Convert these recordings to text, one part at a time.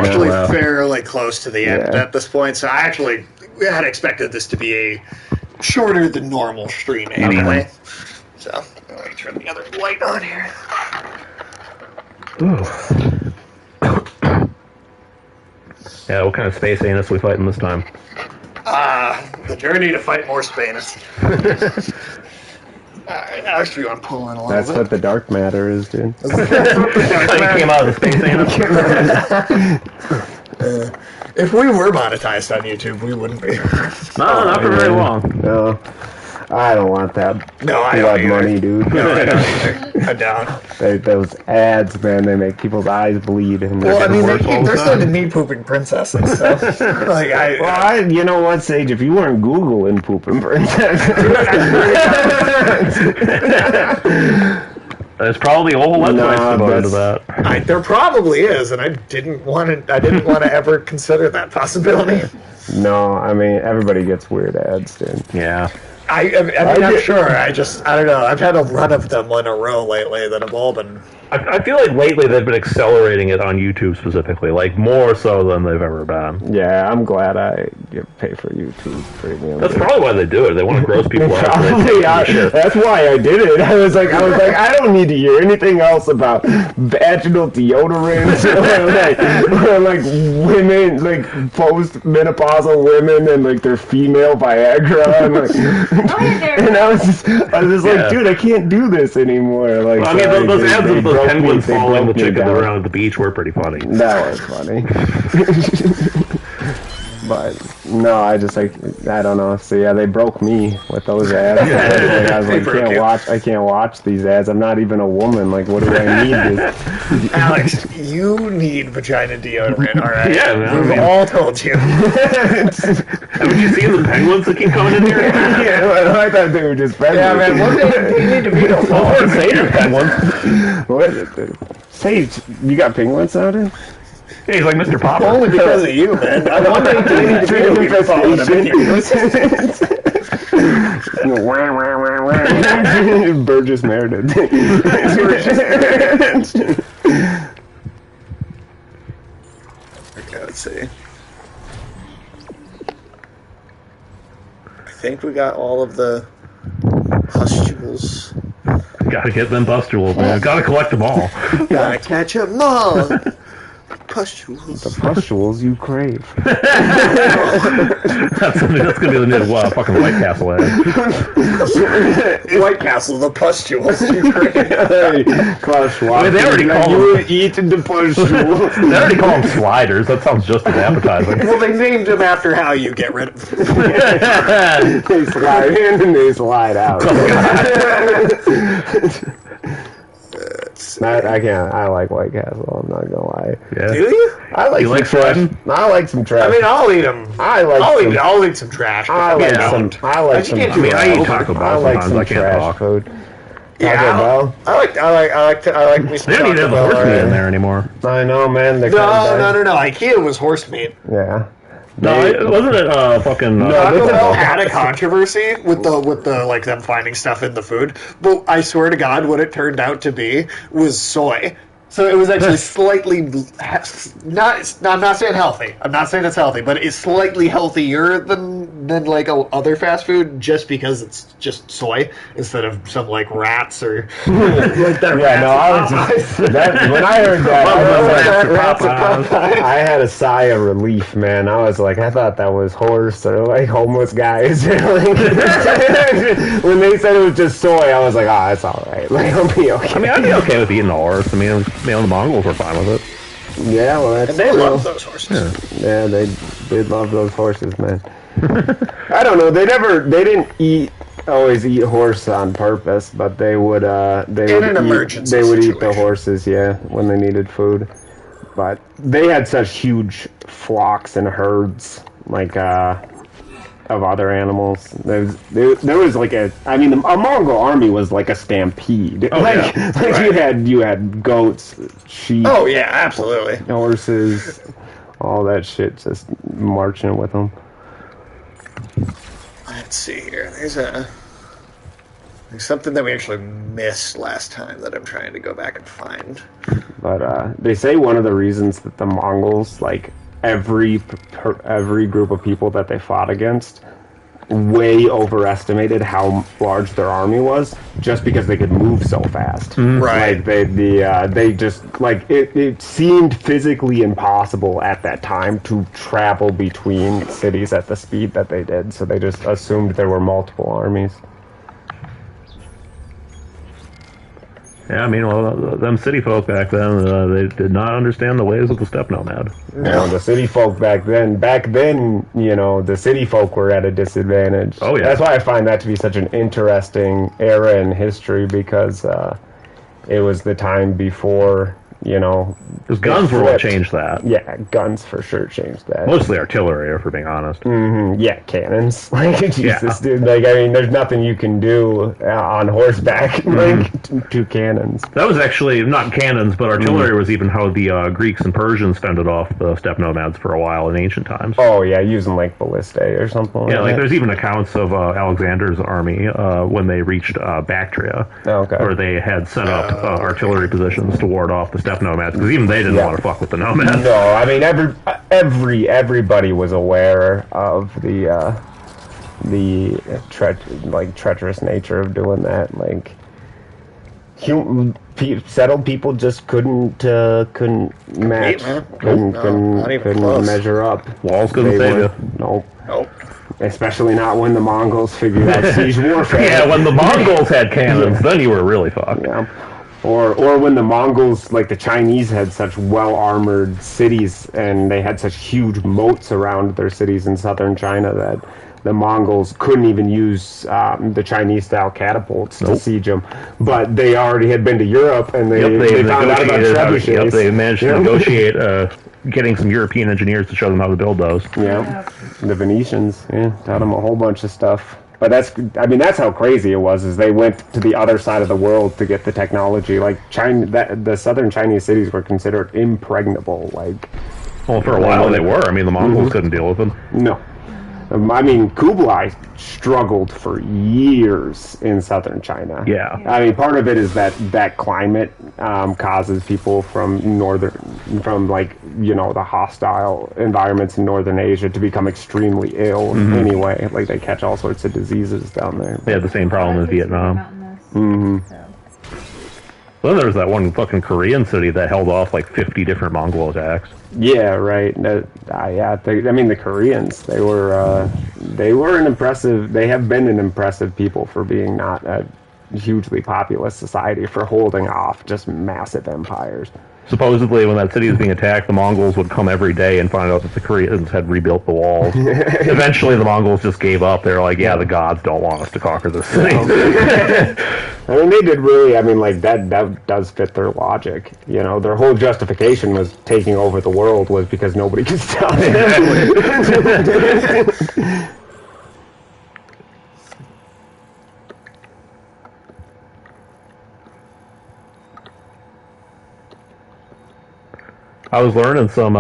actually fairly close to the end at this point, so I actually had expected this to be a shorter than normal stream anyway. So, let me turn the other light on here. Yeah, what kind of space anus we fighting this time? The journey to fight more Spanus. Actually, I'm pulling a little That's bit. what the dark matter is, dude. You came out of the space anus? If we were monetized on YouTube, we wouldn't be. No, not for very long. No, I don't want that blood money, dude. No, I don't either. I don't. Those ads, man, they make people's eyes bleed. And Well, I mean, they're sending me pooping princesses, so... you know what, Sage? If you weren't Googling pooping princesses... There's probably a whole website devoted to that. There probably is, and I didn't want to ever consider that possibility. No, I mean, everybody gets weird ads, dude. Yeah. I'm sure. I don't know. I've had a run of them in a row lately that have all been... I feel like lately they've been accelerating it on YouTube specifically, like more so than they've ever been. Yeah, I'm glad I pay for YouTube Premium. That's probably why they do it. They want to gross people out. That's why I did it. I was like, I don't need to hear anything else about vaginal deodorants or like women, like post-menopausal women and like their female Viagra. And I was just like, dude, I can't do this anymore. Like, well, I mean, those ads with those penguins following the chickens around at the beach were pretty funny. That was funny. But no, I don't know. So yeah, they broke me with those ads. I was like, I can't watch these ads. I'm not even a woman. Like, what do I need? Alex, you need vagina deodorant, all right? Yeah, man. We've all told you. Haven't you seen the penguins that keep coming in here? Yeah, I thought they were just penguins. Yeah, man. One day you need to meet a phone. Say they're penguins. What is it? Say, you got penguins out there? Yeah, he's like Mr. Popper. Only because of you, man. I want to need to be a phone. Burgess Meredith. Okay, let's see. I think we got all of the pustules. Gotta get them pustules, man. Gotta collect them all. Gotta catch them all. Pustules. The pustules you crave. That's gonna be the new fucking White Castle ad. White Castle, the pustules you crave. Klaus Schwab. I mean, they already call you eating the pustules. They already call them sliders. That sounds just as appetizing. Well, they named them after how you get rid of them. They slide in and they slide out. I can't. I like White Castle. I'm not gonna lie. Yeah. Do you? I like some trash. I like some trash. I mean, I'll eat them. I'll eat some trash. I like some. I like some. I eat Taco Bell. I like some trash food. Yeah, I like me some They don't even have the horse meat in there anymore. I know, man. No. IKEA was horse meat. Yeah. No, wasn't it fucking... Taco Bell had a controversy with the like them finding stuff in the food, but I swear to God, what it turned out to be was soy. So it was actually slightly I'm not saying healthy. I'm not saying it's healthy, but it's slightly healthier than like other fast food, just because it's just soy instead of some like rats or like that. Yeah, no, I was just when I heard that, I had a sigh of relief, man. I was like, I thought that was horse or like homeless guys. When they said it was just soy, I was like, oh, that's all right. Like, I'll be okay. I mean, I'd be okay with eating a horse. I mean, the Mongols were fine with it. Yeah, well, that's they love those horses. Yeah, they love those horses, man. I don't know. They didn't always eat horse on purpose, but they would eat the horses, yeah, when they needed food. But they had such huge flocks and herds, like of other animals. There was like a Mongol army was like a stampede. You had goats, sheep. Oh yeah, absolutely. Horses, all that shit, just marching with them. Let's see here. There's something that we actually missed last time that I'm trying to go back and find. But they say one of the reasons that the Mongols, like every group of people that they fought against, way overestimated how large their army was, just because they could move so fast. Right. Like they just like it seemed physically impossible at that time to travel between cities at the speed that they did. So they just assumed there were multiple armies. Yeah, I mean, well, them city folk back then, they did not understand the ways of the steppe nomad. No, the city folk back then, the city folk were at a disadvantage. Oh, yeah. That's why I find that to be such an interesting era in history, because it was the time before, Because guns were what changed that. Yeah, guns for sure changed that. Mostly artillery, if we're being honest. Mm-hmm. Yeah, cannons. Like, Jesus, dude. Like, I mean, there's nothing you can do on horseback. Like, two cannons. That was actually not cannons, but artillery was even how the Greeks and Persians fended off the steppe nomads for a while in ancient times. Oh, yeah, using, like, ballistae or something like that. Yeah, like, there's even accounts of Alexander's army when they reached Bactria, where they had set up artillery positions to ward off the steppe nomads, because even they didn't want to fuck with the nomads. No, I mean everybody was aware of the treacherous nature of doing that. Like, settled people just couldn't match, couldn't measure up. Walls couldn't save you. Nope. Especially not when the Mongols figured out siege warfare. Yeah, when the Mongols had cannons, then you were really fucked. Yeah. Or when the Mongols, like the Chinese, had such well-armored cities, and they had such huge moats around their cities in southern China that the Mongols couldn't even use the Chinese-style catapults to siege them. But they already had been to Europe, and they found out about trebuchets. They managed to negotiate getting some European engineers to show them how to build those. Yeah, the Venetians, taught them a whole bunch of stuff. But that's how crazy it was. Is they went to the other side of the world to get the technology. Like the southern Chinese cities were considered impregnable. Like, well, for a while they were. I mean, the Mongols couldn't deal with them. No, I mean, Kublai struggled for years in southern China. Yeah, I mean, part of it is that climate causes people from the hostile environments in northern Asia to become extremely ill anyway. Like, they catch all sorts of diseases down there. They had the same problem as Vietnam. Well, then there was that one fucking Korean city that held off like 50 different Mongol attacks. Yeah, right. The Koreans, they were an impressive. They have been an impressive people for being not a hugely populous society, for holding off just massive empires. Supposedly, when that city was being attacked, the Mongols would come every day and find out that the Koreans had rebuilt the walls. Eventually, the Mongols just gave up. They were like, yeah, the gods don't want us to conquer this city. I mean, they did really, that does fit their logic. Their whole justification was taking over the world was because nobody could stop them. I was learning some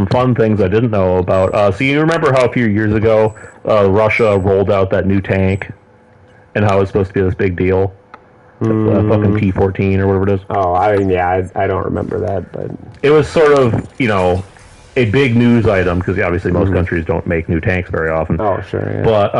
fun things I didn't know about. So you remember how a few years ago Russia rolled out that new tank, and how it was supposed to be this big deal? Fucking T-14 or whatever it is. Oh, I don't remember that, but it was sort of a big news item, because obviously most countries don't make new tanks very often. Oh, sure. Yeah. But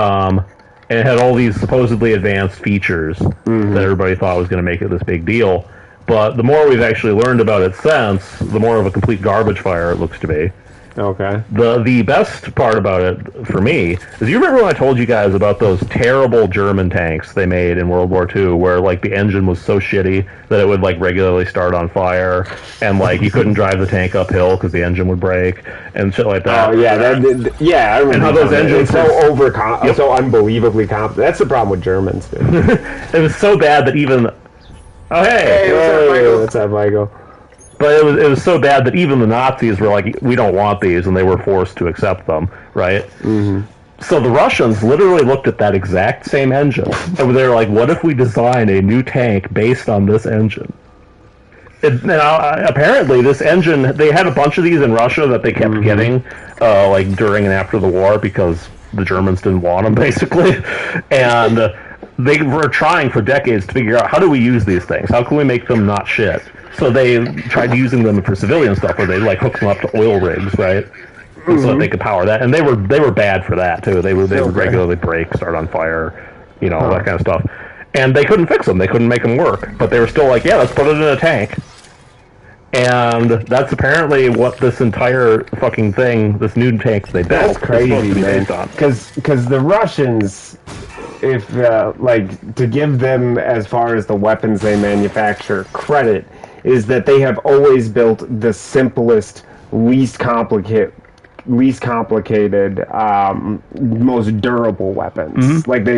and it had all these supposedly advanced features that everybody thought was going to make it this big deal. But the more we've actually learned about it since, the more of a complete garbage fire it looks to be. Okay. The best part about it, for me, is you remember when I told you guys about those terrible German tanks they made in World War II, where, like, the engine was so shitty that it would, like, regularly start on fire, and, like, you couldn't drive the tank uphill because the engine would break, and shit like that. Oh, yeah. I remember. And how those engines so unbelievably competent. That's the problem with Germans, dude. It was so bad that even... Oh, hey! What's up, Michael? But it was so bad that even the Nazis were like, we don't want these, and they were forced to accept them, right? Mm-hmm. So the Russians literally looked at that exact same engine, and they were like, what if we design a new tank based on this engine? Apparently, this engine, they had a bunch of these in Russia that they kept getting, like, during and after the war, because the Germans didn't want them, basically. And they were trying for decades to figure out how do we use these things? How can we make them not shit? So they tried using them for civilian stuff, where they like hooked them up to oil rigs, right? So that they could power that, and they were bad for that too. They would regularly break, start on fire, that kind of stuff. And they couldn't fix them. They couldn't make them work. But they were still like, yeah, let's put it in a tank. And that's apparently what this entire fucking thing, this new tank they built, that's crazy, man. Because the Russians, if to give them as far as the weapons they manufacture credit, is that they have always built the simplest, least complicated, most durable weapons. Like the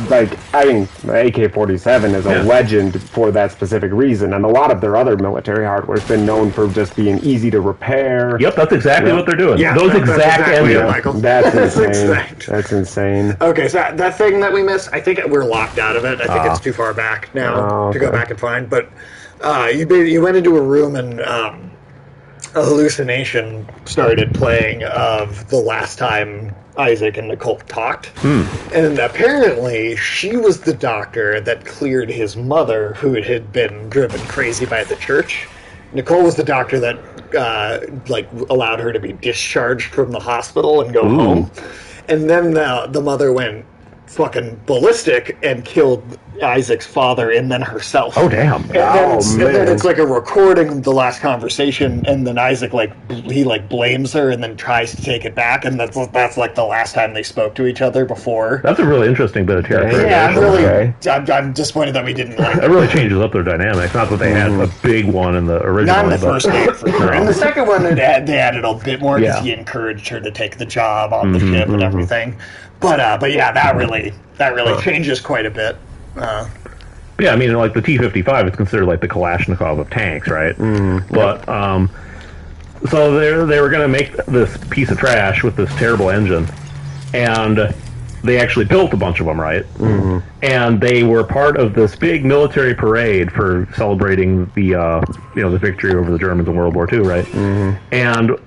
AK-47 is a legend for that specific reason, and a lot of their other military hardware has been known for just being easy to repair. Yep, that's exactly what they're doing. Yeah, those exact engines. That's insane. That's insane. Okay, so that thing that we missed, I think we're locked out of it. I think it's too far back now to go back and find. But you went into a room and a hallucination started playing of the last time Isaac and Nicole talked. And apparently she was the doctor that cleared his mother, who had been driven crazy by the church. Nicole was the doctor that allowed her to be discharged from the hospital and go home. And then the mother went fucking ballistic and killed Isaac's father and then herself. Oh, damn. And then it's like a recording of the last conversation, and then Isaac he blames her and then tries to take it back, and that's like the last time they spoke to each other before. That's a really interesting bit of character. Yeah, I'm disappointed that we didn't it really changes up their dynamics. Not that they had a big one in the original. Not in the first game, for sure. In the second one, they added a bit more because he encouraged her to take the job on the ship and everything. But yeah, that really changes quite a bit. Yeah, I mean, like the T-55 is considered like the Kalashnikov of tanks, right? But so they were going to make this piece of trash with this terrible engine, and they actually built a bunch of them, right? And they were part of this big military parade for celebrating the the victory over the Germans in World War II, right? And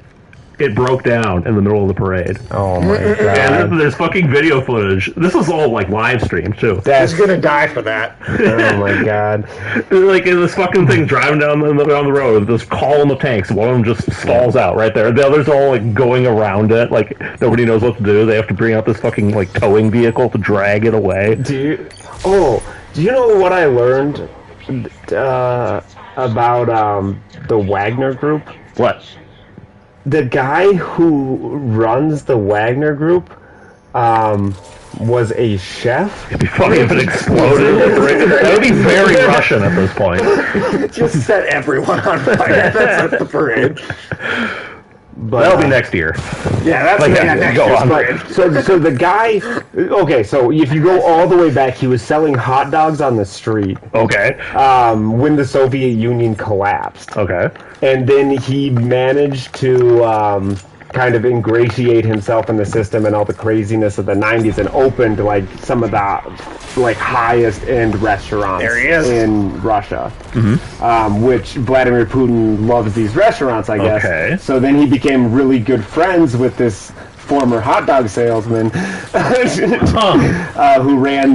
it broke down in the middle of the parade. Oh my god! And there's fucking video footage. This was all like live streamed too. That's gonna die for that. Oh my god! Like in this fucking thing driving down the road, this column of tanks. One of them just stalls out right there. The others all like going around it. Like nobody knows what to do. They have to bring out this fucking like towing vehicle to drag it away. Do you know what I learned about the Wagner Group? What? The guy who runs the Wagner Group was a chef. It'd be funny if it exploded. That would be very Russian at this point. Just set everyone on fire. That's at the parade. But that'll be next year. Yeah, that's next year's parade. So the guy... Okay, so if you go all the way back, he was selling hot dogs on the street. Okay. When the Soviet Union collapsed. Okay. And then he managed to kind of ingratiate himself in the system and all the craziness of the 90s and opened like some of the highest end restaurants in Russia. Which Vladimir Putin loves these restaurants, I guess. Okay. So then he became really good friends with this former hot dog salesman who ran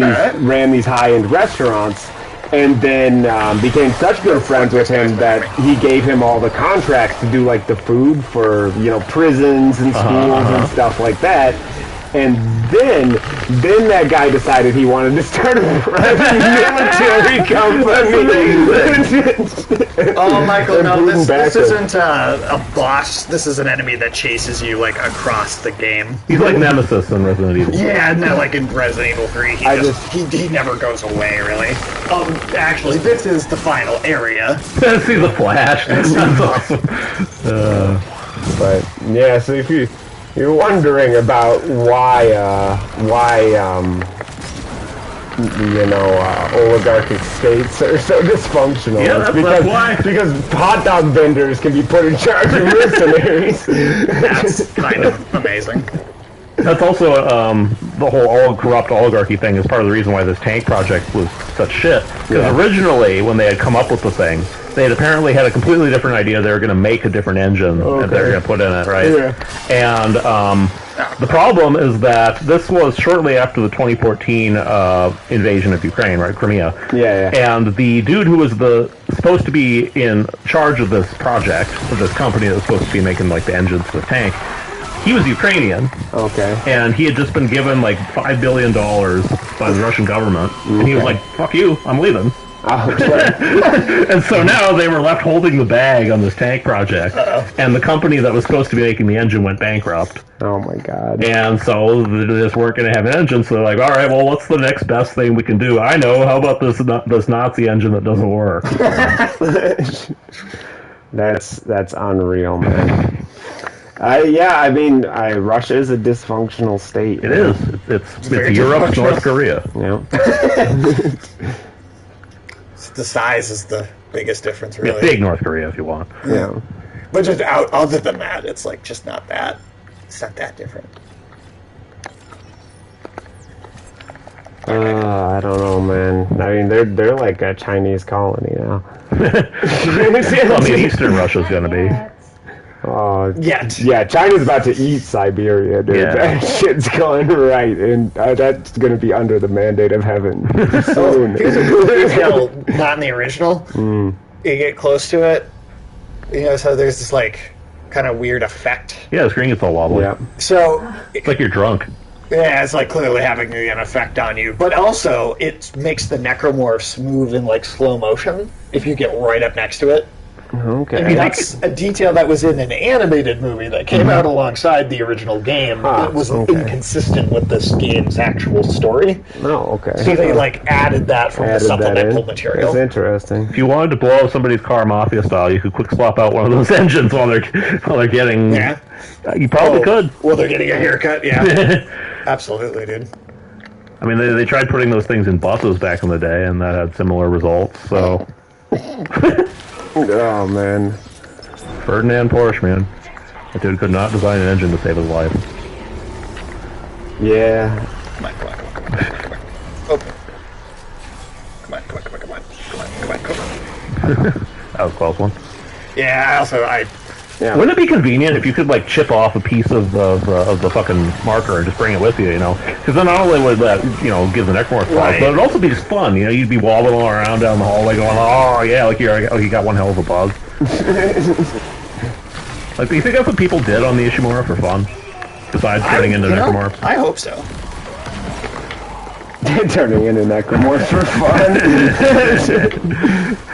these high end restaurants. And then became such good friends with him that he gave him all the contracts to do like the food for prisons and schools and stuff like that. And then that guy decided he wanted to start a private military company. Oh, Michael, no, this isn't a boss. This is an enemy that chases you like across the game. He's like Nemesis in Resident Evil. Yeah, no, like in Resident Evil 3, he never goes away, really. Actually, this is the final area. See the Flash. That's awesome. But yeah, so if you're wondering about why oligarchic states are so dysfunctional. Yeah, that's why. Because hot dog vendors can be put in charge of mercenaries. That's kind of amazing. That's also the whole corrupt oligarchy thing is part of the reason why this tank project was such shit. Because originally, when they had come up with the thing, they had apparently had a completely different idea. They were going to make a different engine that they were going to put in it, right? Yeah. And the problem is that this was shortly after the 2014 invasion of Ukraine, right? Crimea. Yeah. And the dude who was supposed to be in charge of this project, of this company that was supposed to be making like the engines for the tank, he was Ukrainian. Okay. And he had just been given like $5 billion by the Russian government. And he was like, fuck you, I'm leaving. And so now they were left holding the bag on this tank project. And the company that was supposed to be making the engine went bankrupt. Oh my god. And so they just weren't going to have an engine. So they're like, all right, well, what's the next best thing we can do? I know. How about this Nazi engine that doesn't work? That's unreal, man. I mean, Russia is a dysfunctional state. It is. It's Europe's North Korea. Yeah. The size is the biggest difference, really. Yeah, big North Korea, if you want. Yeah. But just other than that, it's like just not that. It's not that different. I don't know, man. I mean, they're like a Chinese colony now. I mean, Eastern Russia's going to be. Yeah, China's about to eat Siberia, dude. Yeah. That shit's going right, and that's going to be under the mandate of heaven soon. Here's a cool detail, not in the original. You get close to it, so there's this like kind of weird effect. Yeah, the screen gets all wobbly. Yeah. So It's like you're drunk. yeah, it's like clearly having an effect on you, but also it makes the necromorphs move in like slow motion if you get right up next to it. Okay. I mean, that's a detail that was in an animated movie that came out alongside the original game. It was inconsistent with this game's actual story. Oh, okay. So they like added that from the supplemental material. That's interesting. If you wanted to blow up somebody's car mafia style, you could quick swap out one of those engines while they're getting. Yeah. You probably could. Well, they're getting a haircut. Yeah. Absolutely, dude. I mean, they tried putting those things in buses back in the day, and that had similar results. So. Oh, man. Ferdinand Porsche, man. That dude could not design an engine to save his life. Yeah. Come on. Oh. Come on. That was a close one. Yeah, Yeah. Wouldn't it be convenient if you could like chip off a piece of the fucking marker and just bring it with you, Because then not only would that, give the necromorph Right. but it'd also be just fun, You'd be wobbling around down the hallway going, oh yeah, like you got one hell of a buzz. Like, do you think that's what people did on the Ishimura for fun? Besides turning into necromorphs? I hope so. Turning into necromorphs for fun.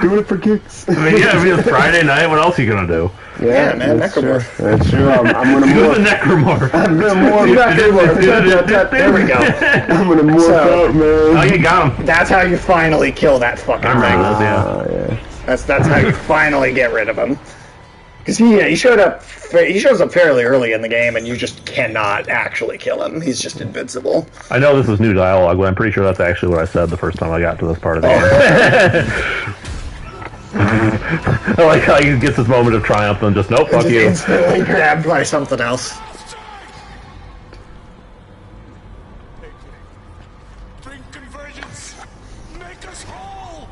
Do it for kicks. I mean, it's Friday night. What else are you gonna do? Yeah, man, that's necromorph. True. That's true. I'm gonna Do the necromorph. I'm gonna morph. There we go. I'm gonna morph out, man. Oh, you got him. That's how you finally kill that fucking thing. Yeah. That's how you finally get rid of him. Because he shows up fairly early in the game, and you just cannot actually kill him. He's just invincible. I know this is new dialogue, but I'm pretty sure that's actually what I said the first time I got to this part of the game. I like how he gets his moment of triumph and just, nope, fuck Just you. instantly grabbed by something else. Bring convergence! Make us whole!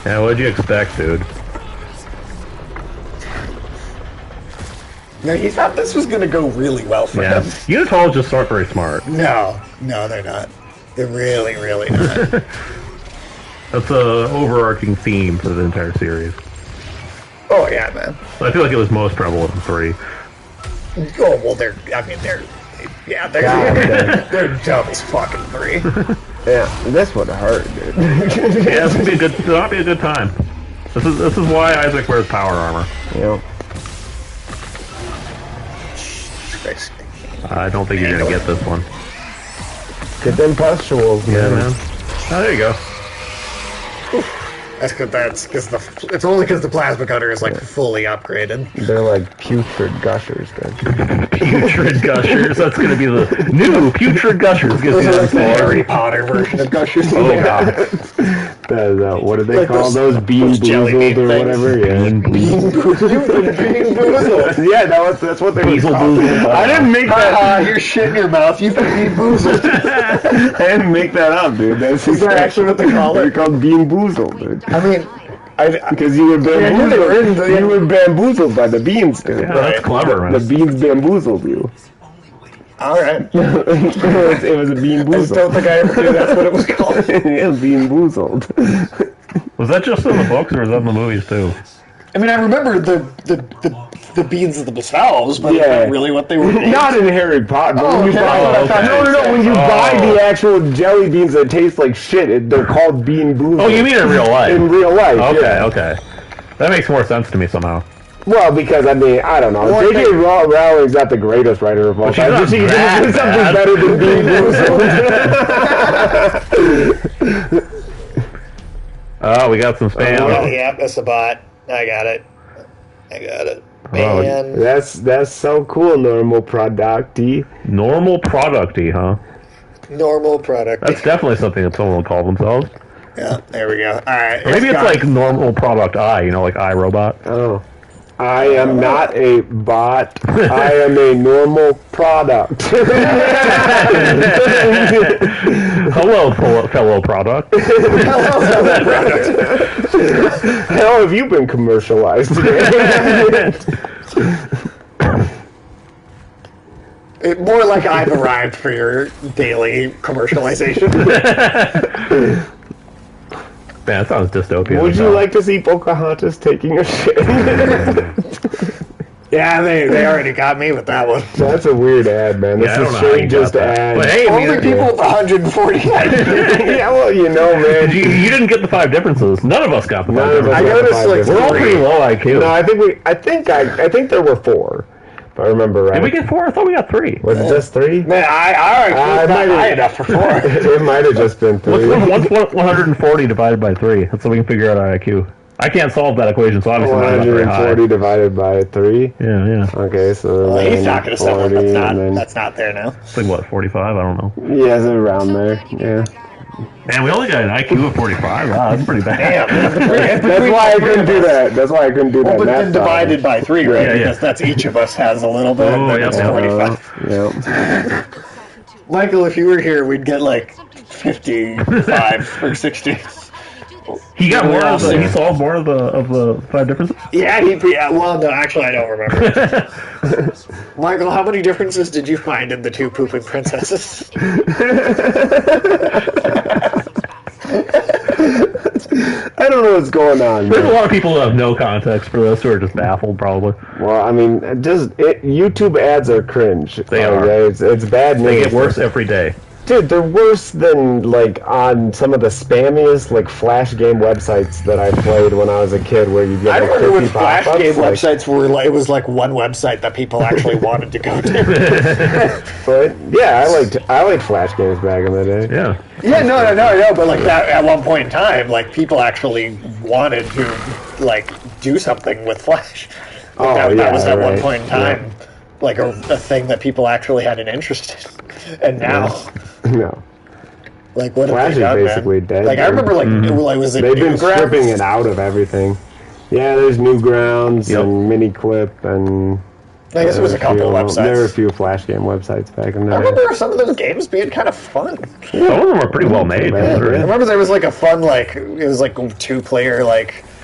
Yeah, what'd you expect, dude? No, he thought this was going to go really well for Yeah. him. Unitolls just aren't very smart. No, they're not. They're really, really not. That's a overarching theme for the entire series. Oh, yeah, man. I feel like it was most prevalent in 3. Oh, well, they're dumb as fucking 3. Yeah, this would hurt, dude. Yeah, this would be a good. It'll not be a good time. This is why Isaac wears power armor. Yeah. I don't think you're gonna get this one. Get them pustules, Yeah, man. man. Oh, there you go. That's because it's only because the plasma cutter is like fully upgraded. They're like putrid gushers, dude. Putrid gushers. That's gonna be the new putrid gushers. This is like the Harry Potter version of gushers. Oh god. What do they Like call those? Bean jelly boozled bean or things. whatever? Yeah. Bean boozled. Yeah, that's what they were called. I didn't make that. You're shit in your mouth. You've been bean boozled. I didn't make that up, dude. That's Is that actually what they call They're it? called bean boozled, dude. I mean, Because you were bamboozled. You were bamboozled by the beans, dude. Yeah, that's clever, man. The beans bamboozled you. all right. It was a bean I just boozled. don't think I ever knew that's what it was called. Yeah, bean boozled. Was that just in the books or was that in the movies too? I mean, I remember the beans themselves, but is that really what they were named? Not in Harry Potter. But when you okay. buy, Okay. No. When you buy the actual jelly beans that taste like shit, they're called bean boozled. Oh, you mean in real life? In real life? Okay, yeah. okay. That makes more sense to me somehow. Well, because I mean, I don't know. Well, J.K. Rowling's not the greatest writer of all she's time. not She can that do something bad. better than bean boozled. Oh, we got some spam. Yeah, that's a bot. I got it. Man. That's so cool. Normal producty. Normal producty, huh? Normal product. That's definitely something that someone will call themselves. Yeah, there we go. All right. Or maybe it's like normal product I, like iRobot. Oh. I am not a bot. I am a normal product. Hello, fellow product. How have you been commercialized today? More like I've arrived for your daily commercialization. Man, that sounds dystopian. Would you like to see Pocahontas taking a shit? Yeah, they already got me with that one. That's a weird ad, man. This Yeah, I don't is know how you strangest got that. ad. But hey, Only man, people with 140. Yeah, well, you know, man. you didn't get the 5 differences. None of us got the 5 None of us differences. got noticed, the five like, different- We're all pretty low IQ. No, I think there were 4. If I remember right. Did we get 4? I thought we got 3. Was it just 3? Man, I already might high enough for 4. It might have just been 3. What's 140 divided by 3? That's so we can figure out our IQ. I can't solve that equation, so obviously mine's not very high. 140 divided by 3. Yeah. Okay, so Well, he's then talking to someone 40, and then, that's not there now. It's like, what, 45? I don't know. yeah, it's around there. Yeah. Man, we only got an IQ of 45. Wow, that's pretty bad. Damn. That's why I couldn't do that. That's why I couldn't do that. But then math divided by 3, right? Yeah, Because that's each of us has a little bit. Oh, and then yeah, it's yeah. 45. Yeah. Michael, if you were here, we'd get like 55 or 60. He got more of the. Yeah. He solved more of the 5 differences. Yeah, well, no, actually, I don't remember. Michael, how many differences did you find in the 2 pooping princesses? I don't know what's going on. There's a Man. lot of people who have no context for this who are just baffled, probably. Well, I mean, YouTube ads are cringe. They are. It's bad news. They get worse every day. Dude, they're worse than, like, on some of the spammiest, like, Flash game websites that I played when I was a kid, where you get, I like, remember when 50 Flash pop-ups, game like, websites were like, it was like one website that people actually wanted to go to. But, yeah, I liked Flash games back in the day. Yeah. Yeah, no, but like that at one point in time, like people actually wanted to like do something with Flash. Like, that was at one right. point in time, like a thing that people actually had an interest in. And now, No. like what Flash have they is done, basically man? dead, Like I dude. remember, like like was it They've been Newgrounds? stripping it out of everything. Yeah, there's Newgrounds and Miniclip and... I guess it was a couple of websites. There were a few Flash game websites back in the I day. remember some of those games being kind of fun. Some of them were pretty well made. Yeah, I considering. remember there was like a fun it was like 2-player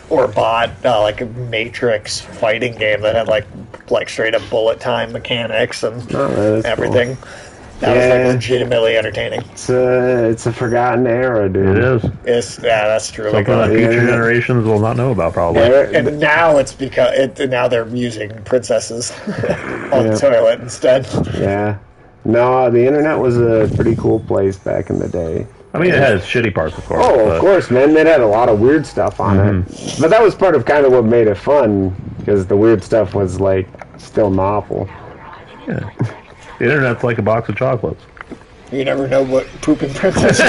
or bot like a Matrix fighting game that had like straight up bullet time mechanics and that's everything. That was like legitimately entertaining. It's a forgotten era, dude. It is. That's true. Like, Something that future generations will not know about, probably. and now it's because now they're using princesses on the toilet instead. Yeah. No, the internet was a pretty cool place back in the day. I mean, it has shitty parts, of course. Oh, but of course, man. It had a lot of weird stuff on it. But that was part of kind of what made it fun, because the weird stuff was, like, still novel. Yeah. The internet's like a box of chocolates. You never know what pooping princess you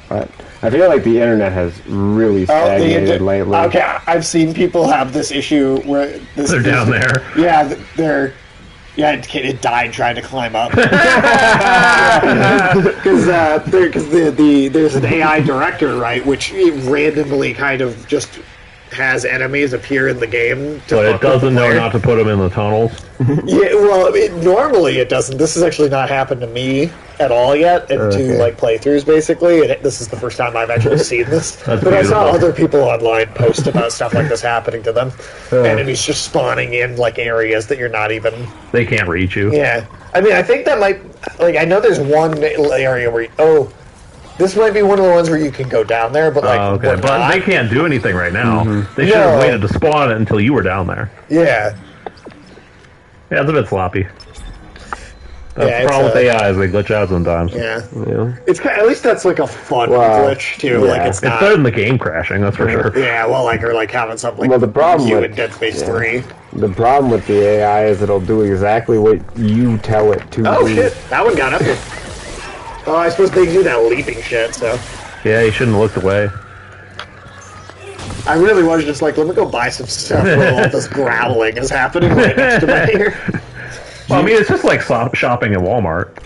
But I feel like the internet has really stagnated lately. Okay, I've seen people have this issue where They're down there. Yeah, they're Yeah, it died trying to climb up. Because there's an AI director, right, which randomly kind of just has enemies appear in the game. But it doesn't know not to put them in the tunnels. Yeah, well, normally it doesn't. This has actually not happened to me at all yet, and to like playthroughs basically. And this is the first time I've actually seen this. But beautiful. I saw other people online post about stuff like this happening to them. Enemies just spawning in like areas that you're not even. They can't reach you. Yeah, I mean, I think that might I know there's one area where this might be one of the ones where you can go down there, but but they can't do anything right now. They should have waited to spawn it until you were down there. Yeah. Yeah, it's a bit sloppy. That's the problem with AI is they glitch out sometimes. Yeah. It's at least that's like a fun glitch too. Yeah. Like it's better than the game crashing, that's for sure. Yeah, well, or having something like the problem in Dead Space 3. The problem with the AI is it'll do exactly what you tell it to do. Oh shit, that one got up here. Oh, I suppose they do that leaping shit, so... Yeah, you shouldn't have looked away. I really was just like, let me go buy some stuff while all this growling is happening right next to my ear. Well, I mean, it's just like shopping at Walmart.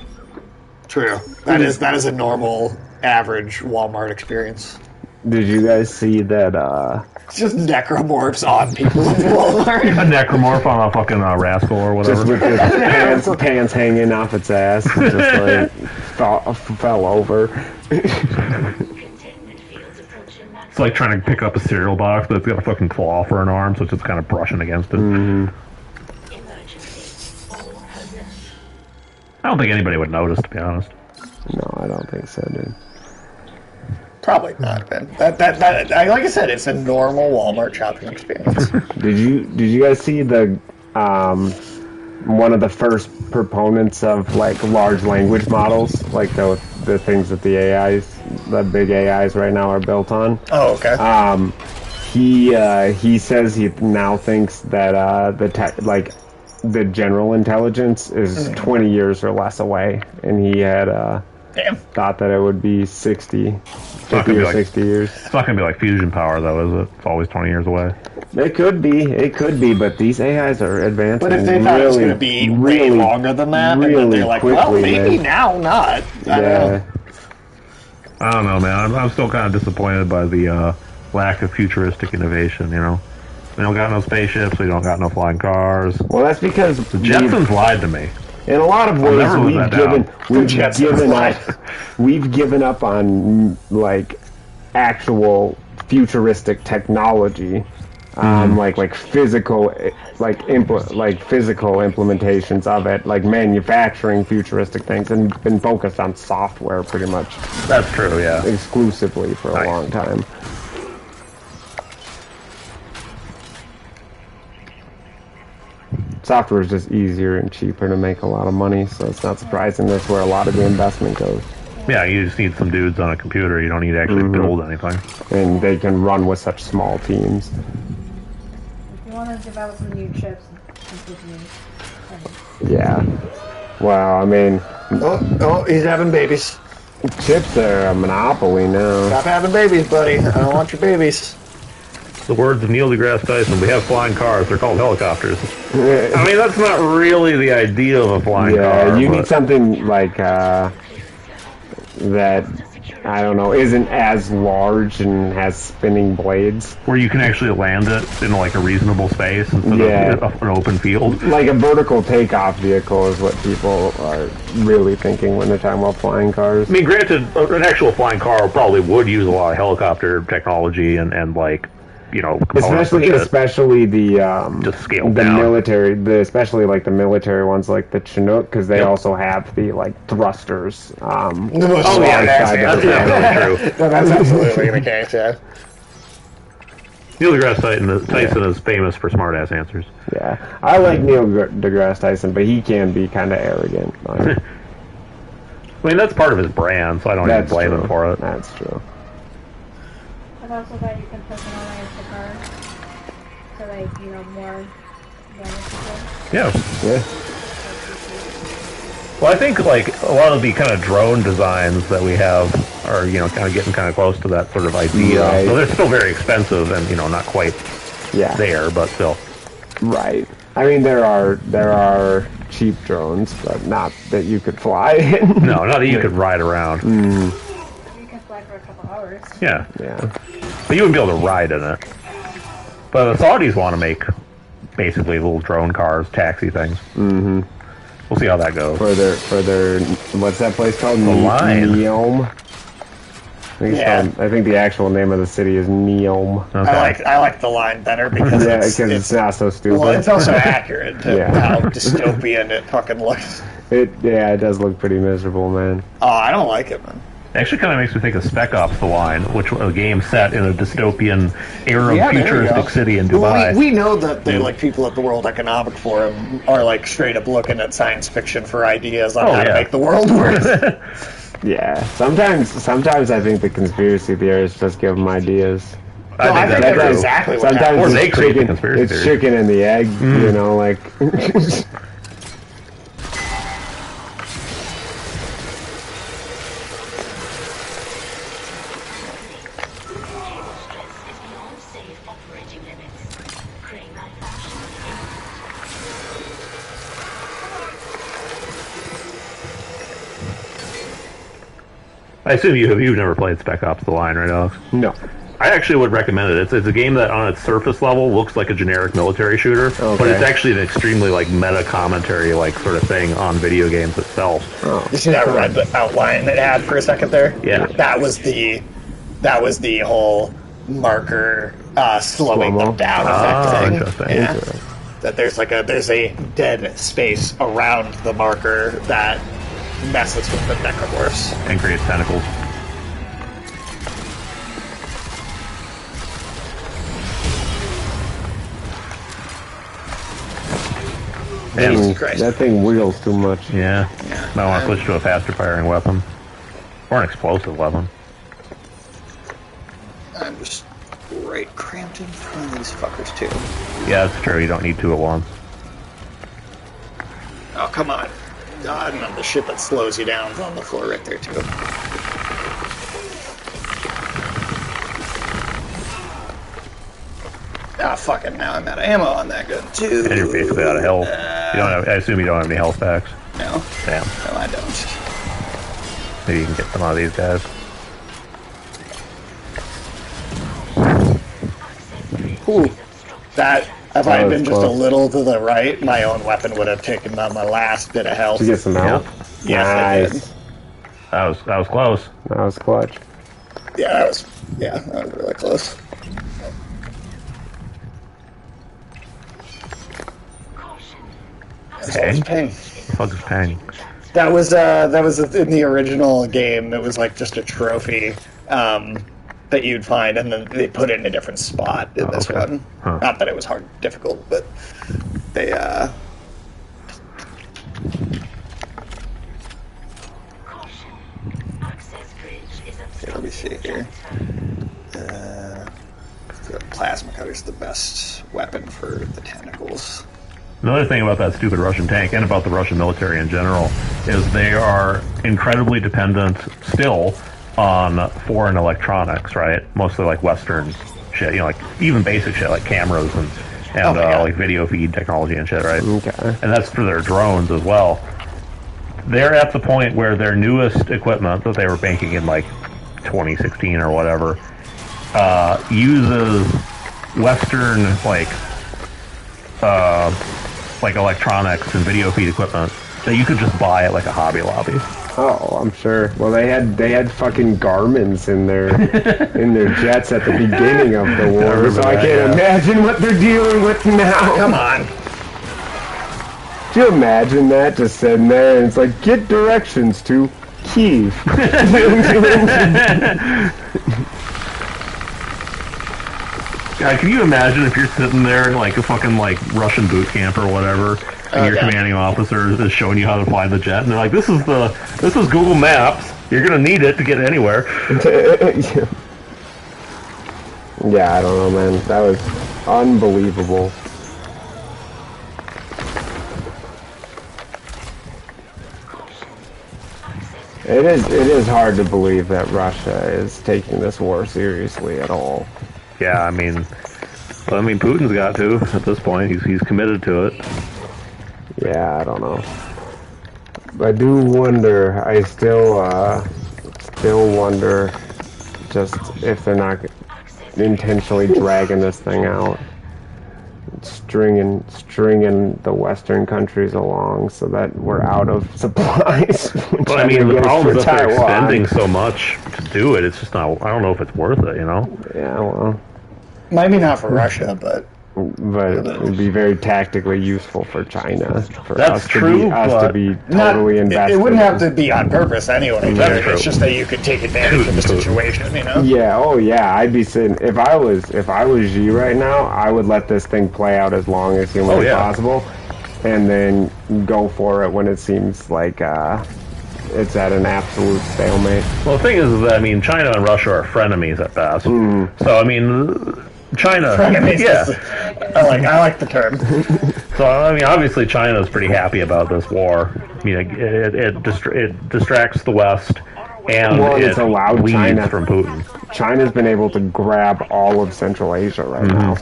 True. That is a normal, average Walmart experience. Did you guys see that, It's just necromorphs on people in Walmart. A necromorph on a fucking rascal or whatever. just with its pants hanging off its ass, and just like fell over. It's like trying to pick up a cereal box, but it's got a fucking claw for an arm, so it's just kind of brushing against it. I don't think anybody would notice, to be honest. No, I don't think so, dude. Probably not, man. That like I said, it's a normal Walmart shopping experience. Did you guys see the one of the first proponents of like large language models, like the things that the big AIs right now are built on? Oh, okay. He says he now thinks that the general intelligence is 20 years or less away, and he had thought that it would be 50 or 60 years. It's not going to be like fusion power, though, is it? It's always 20 years away. It could be, but these AIs are advancing. But if they thought it was going to be way longer than that, and then they're like, quickly, well, maybe now not. I don't know, man. I'm still kind of disappointed by the lack of futuristic innovation, you know? We don't got no spaceships, we don't got no flying cars. Well, that's because the Jetsons lied to me. In a lot of ways, we've given up on like actual futuristic technology, like physical implementations of it, like manufacturing futuristic things, and been focused on software pretty much. That's true, yeah. Exclusively for a long time. Software is just easier and cheaper to make a lot of money, so it's not surprising that's where a lot of the investment goes. Yeah, you just need some dudes on a computer. You don't need to actually build anything. And they can run with such small teams. If you want to develop some new chips, yeah. Well, I mean... Oh, he's having babies. Chips are a monopoly now. Stop having babies, buddy. I don't want your babies. The words of Neil deGrasse Tyson, we have flying cars, they're called helicopters. I mean, that's not really the idea of a flying car. Yeah, you need something like, that, I don't know, isn't as large and has spinning blades. Where you can actually land it in like a reasonable space instead of an open field. Like a vertical takeoff vehicle is what people are really thinking when they're talking about flying cars. I mean, granted, an actual flying car probably would use a lot of helicopter technology and like, you know, especially the just scaled down. Military, especially like the military ones, like the Chinook, because they also have the like thrusters. That's true. No, that's absolutely the case. Yeah. Neil deGrasse Tyson is famous for smart-ass answers. Yeah, I like Neil deGrasse Tyson, but he can be kind of arrogant. I mean, that's part of his brand, so I don't even blame him for it. That's true. I've also that you can personalize the car to like, you know, more beneficial. Yeah. Well, I think like a lot of the kind of drone designs that we have are, you know, kind of getting kind of close to that sort of idea. Right. So they're still very expensive and, you know, not quite there, but still. Right. I mean, there are cheap drones, but not that you could fly. No, not that you could ride around. You can fly for a couple hours. Yeah. Yeah. But you wouldn't be able to ride in it. But the Saudis want to make basically little drone cars, taxi things. Mm-hmm. We'll see how that goes. For their what's that place called? The Line. Neom. I think the actual name of the city is Neom. Okay. I like the Line better because it's not so stupid. Well, it's also accurate to Yeah. how dystopian it fucking looks. It does look pretty miserable, man. Oh, I don't like it, man. It actually kind of makes me think of Spec Ops: The Line, which was a game set in a dystopian Arab Yeah, there you futuristic go. city in Well, Dubai. we know that the like people at the World Economic Forum are like straight up looking at science fiction for ideas on how to make the world worse. Yeah. Sometimes I think the conspiracy theorists just give them ideas. I think that's exactly what sometimes happens. Or they it's create the chicken, conspiracy it's theory. chicken and the egg, you know, like. I assume you've never played Spec Ops: The Line, right, Alex? No. I actually would recommend it. It's a game that, on its surface level, looks like a generic military shooter, but Okay. it's actually an extremely like meta commentary like sort of thing on video games itself. Oh. You see that red outline it had for a second there? Yeah. That was the whole marker slowing them down effect thing. Interesting. Yeah. That there's a dead space around the marker that messes with the necromorphs. And creates tentacles. Jesus Christ. That thing wheels too much. Yeah. Might want to switch to a faster firing weapon. Or an explosive weapon. I'm just right cramped in front of these fuckers too. Yeah, that's true. You don't need two at once. Oh, come on. God, and the shit that slows you down is on the floor right there too. Ah, fucking now I'm out of ammo on that gun too. And you're basically out of health. You don't have, I assume you don't have any health packs. No. Damn. No, I don't. Maybe you can get some out of these guys. Ooh. That, if I had was been just a close. little to the right, my own weapon would have taken on my last bit of health. Did you get some help? Yes, I did. Nice. That was close. That was clutch. Yeah, that was really close. Pang? Pang. Fuck is Pang? That was in the original game. It was like just a trophy that you'd find, and then they put it in a different spot in this okay. one. Huh. Not that it was hard, difficult, but they. Okay, let me see here. The plasma cutter's the best weapon for the tentacles. Another thing about that stupid Russian tank and about the Russian military in general is they are incredibly dependent still on foreign electronics, right? Mostly like Western shit, you know, like even basic shit like cameras and like video feed technology and shit, right? Okay. And that's for their drones as well. They're at the point where their newest equipment that they were banking in like 2016 or whatever uses Western like electronics and video feed equipment that you could just buy at like a Hobby Lobby. Oh, I'm sure. Well, they had fucking Garmins in their jets at the beginning of the war, so I can't imagine what they're dealing with now. Come on. Do you imagine that just sitting there and it's like, get directions to Kyiv. God, can you imagine if you're sitting there in like a fucking like Russian boot camp or whatever, and your commanding officer is showing you how to fly the jet, and they're like, "This is Google Maps. You're gonna need it to get anywhere." Yeah, I don't know, man. That was unbelievable. It is hard to believe that Russia is taking this war seriously at all. Yeah, I mean, Putin's got to at this point. He's committed to it. Yeah, I don't know. I do wonder. I still wonder just if they're not intentionally dragging this thing out, stringing the Western countries along so that we're out of supplies. But I mean, the problem is that they're extending so much to do it. It's just not. I don't know if it's worth it. You know? Yeah. Well. Maybe not for Russia, but it would be very tactically useful for China. For That's us true. To be totally invested. It wouldn't have to be on purpose anyway. That's true. It's just that you could take advantage of the situation, you know? Yeah. Oh, yeah. I'd be sitting. If I was Xi right now, I would let this thing play out as long as humanly possible, and then go for it when it seems like it's at an absolute stalemate. Well, the thing is that, I mean, China and Russia are frenemies at best. So I mean, China, I like the term. So I mean, obviously, China is pretty happy about this war. I mean, it distracts the West, and it's allowed weeds China from Putin. China's been able to grab all of Central Asia right now.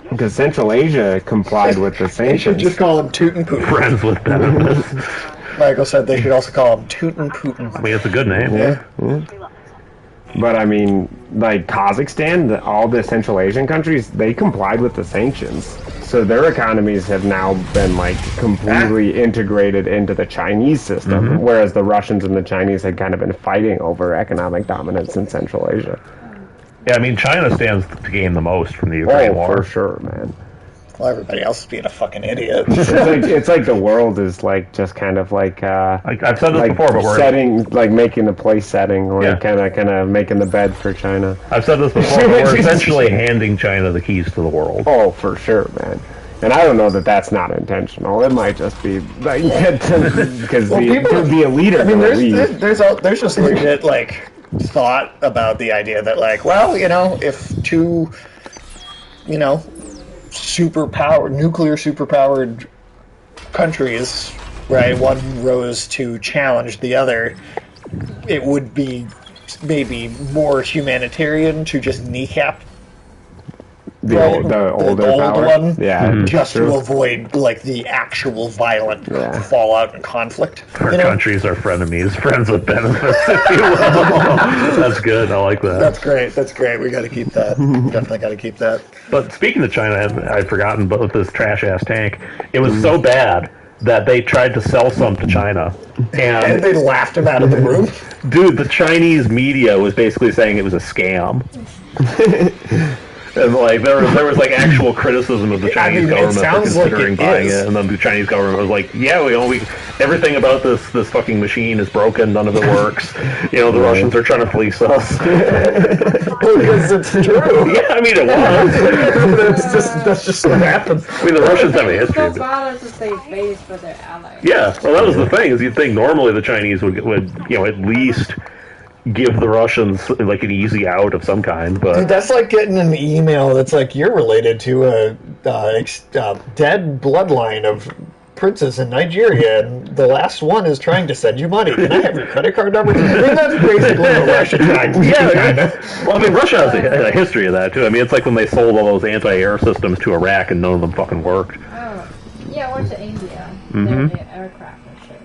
Because Central Asia complied with the sanctions. They should just call him Toot and Putin. Friends with benefits. Michael said they should also call him Toot and Putin. I mean, it's a good name. Yeah. But I mean, like Kazakhstan, all the Central Asian countries, they complied with the sanctions. So their economies have now been like completely integrated into the Chinese system, whereas the Russians and the Chinese had kind of been fighting over economic dominance in Central Asia. Yeah, I mean, China stands to gain the most from the Ukraine war. For sure, man. Well, everybody else is being a fucking idiot. It's like the world is like just kind of like I've said this before, but we're setting, like making the place setting, or kind of making the bed for China. I've said this before, but we're essentially handing China the keys to the world. Oh, for sure, man. And I don't know that that's not intentional. It might just be like because to be a leader. I mean, there's just legit like thought about the idea that like, well, you know, if two, you know, nuclear superpowered countries, right, one rose to challenge the other, it would be maybe more humanitarian to just kneecap the older one, just true. to avoid like the actual violent fallout and conflict. Our countries are frenemies, friends with benefits, if you will. That's good. I like that. That's great. We got to keep that. Definitely got to keep that. But speaking of China, I'd forgotten about this trash ass tank. It was so bad that they tried to sell some to China, and they laughed him out of the room. Dude, the Chinese media was basically saying it was a scam. And like there was like actual criticism of the Chinese government for considering buying it, and then the Chinese government was like, "Yeah, we everything about this fucking machine is broken, none of it works. You know, the Russians are trying to fleece us." Because it's true. Yeah, I mean it was. that's just what happens. I mean, the Russians have a history. It's so bad to save face for their allies. Yeah, well, that was the thing. Is you'd think normally the Chinese would you know at least give the Russians like an easy out of some kind, but dude, that's like getting an email that's like you're related to a dead bloodline of princes in Nigeria, and the last one is trying to send you money. Can I have your credit card number? I mean, that's basically what Russia tried to do, kind of. Well, I mean, Russia has a history of that too. I mean, it's like when they sold all those anti-air systems to Iraq, and none of them fucking worked. Oh, yeah, or to India. The aircraft and shit.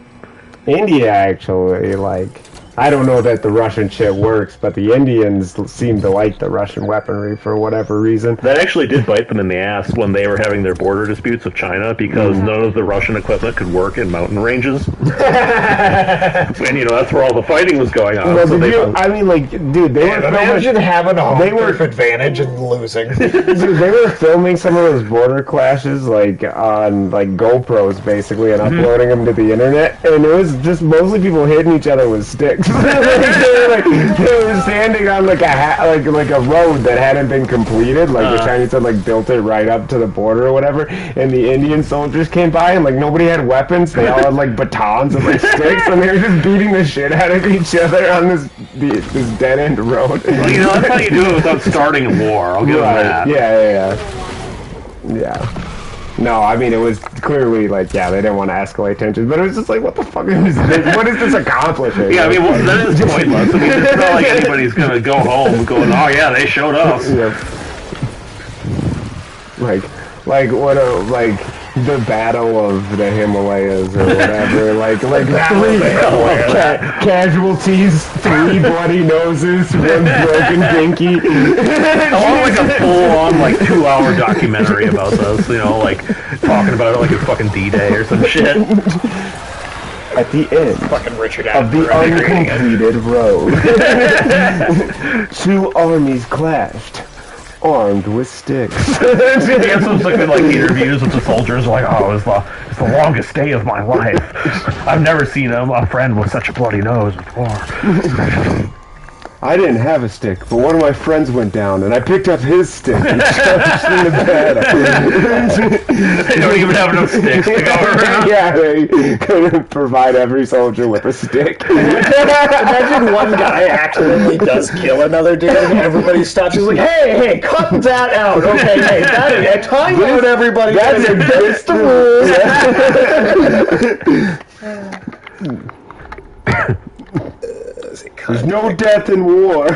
India actually like. I don't know that the Russian shit works, but the Indians seem to like the Russian weaponry for whatever reason. That actually did bite them in the ass when they were having their border disputes with China because none of the Russian equipment could work in mountain ranges. And, you know, that's where all the fighting was going on. Well, so I mean, like, dude, they were imagine having a home turf advantage and losing. Dude, they were filming some of those border clashes, like, on, like, GoPros, basically, and uploading them to the internet, and it was just mostly people hitting each other with sticks. They were standing on like a road that hadn't been completed. Like the Chinese had like built it right up to the border or whatever, and the Indian soldiers came by and like nobody had weapons. They all had like batons and like sticks, and they were just beating the shit out of each other on this dead end road. Well, you know, that's how you do it without starting a war. I'll give them that. Yeah. No, I mean, it was clearly like, they didn't want to escalate tensions, but it was just like, what the fuck is this? What is this accomplishing? Yeah, I mean, well, that is pointless. I mean, it's not like anybody's going to go home going, oh yeah, they showed us. Yeah. Like, what a, like, the Battle of the Himalayas or whatever. like three casualties, 3 bloody noses, 1 broken pinky. I want like a full-on like 2-hour documentary about this. You know, like talking about it like it's fucking D-Day or some shit. At the end Fucking Richard of the uncompleted road, 2 armies clashed, armed with sticks. They have some fucking like interviews with the soldiers, like, oh, it's the longest day of my life. I've never seen a friend with such a bloody nose before. I didn't have a stick, but one of my friends went down, and I picked up his stick and charged in the battle. They don't even have enough sticks to go around. Yeah, they couldn't provide every soldier with a stick. Imagine one guy accidentally does kill another dude, and everybody stops. He's like, "Hey, cut that out! Okay, hey, that is time out, everybody. That's against the rules." There's no death in war.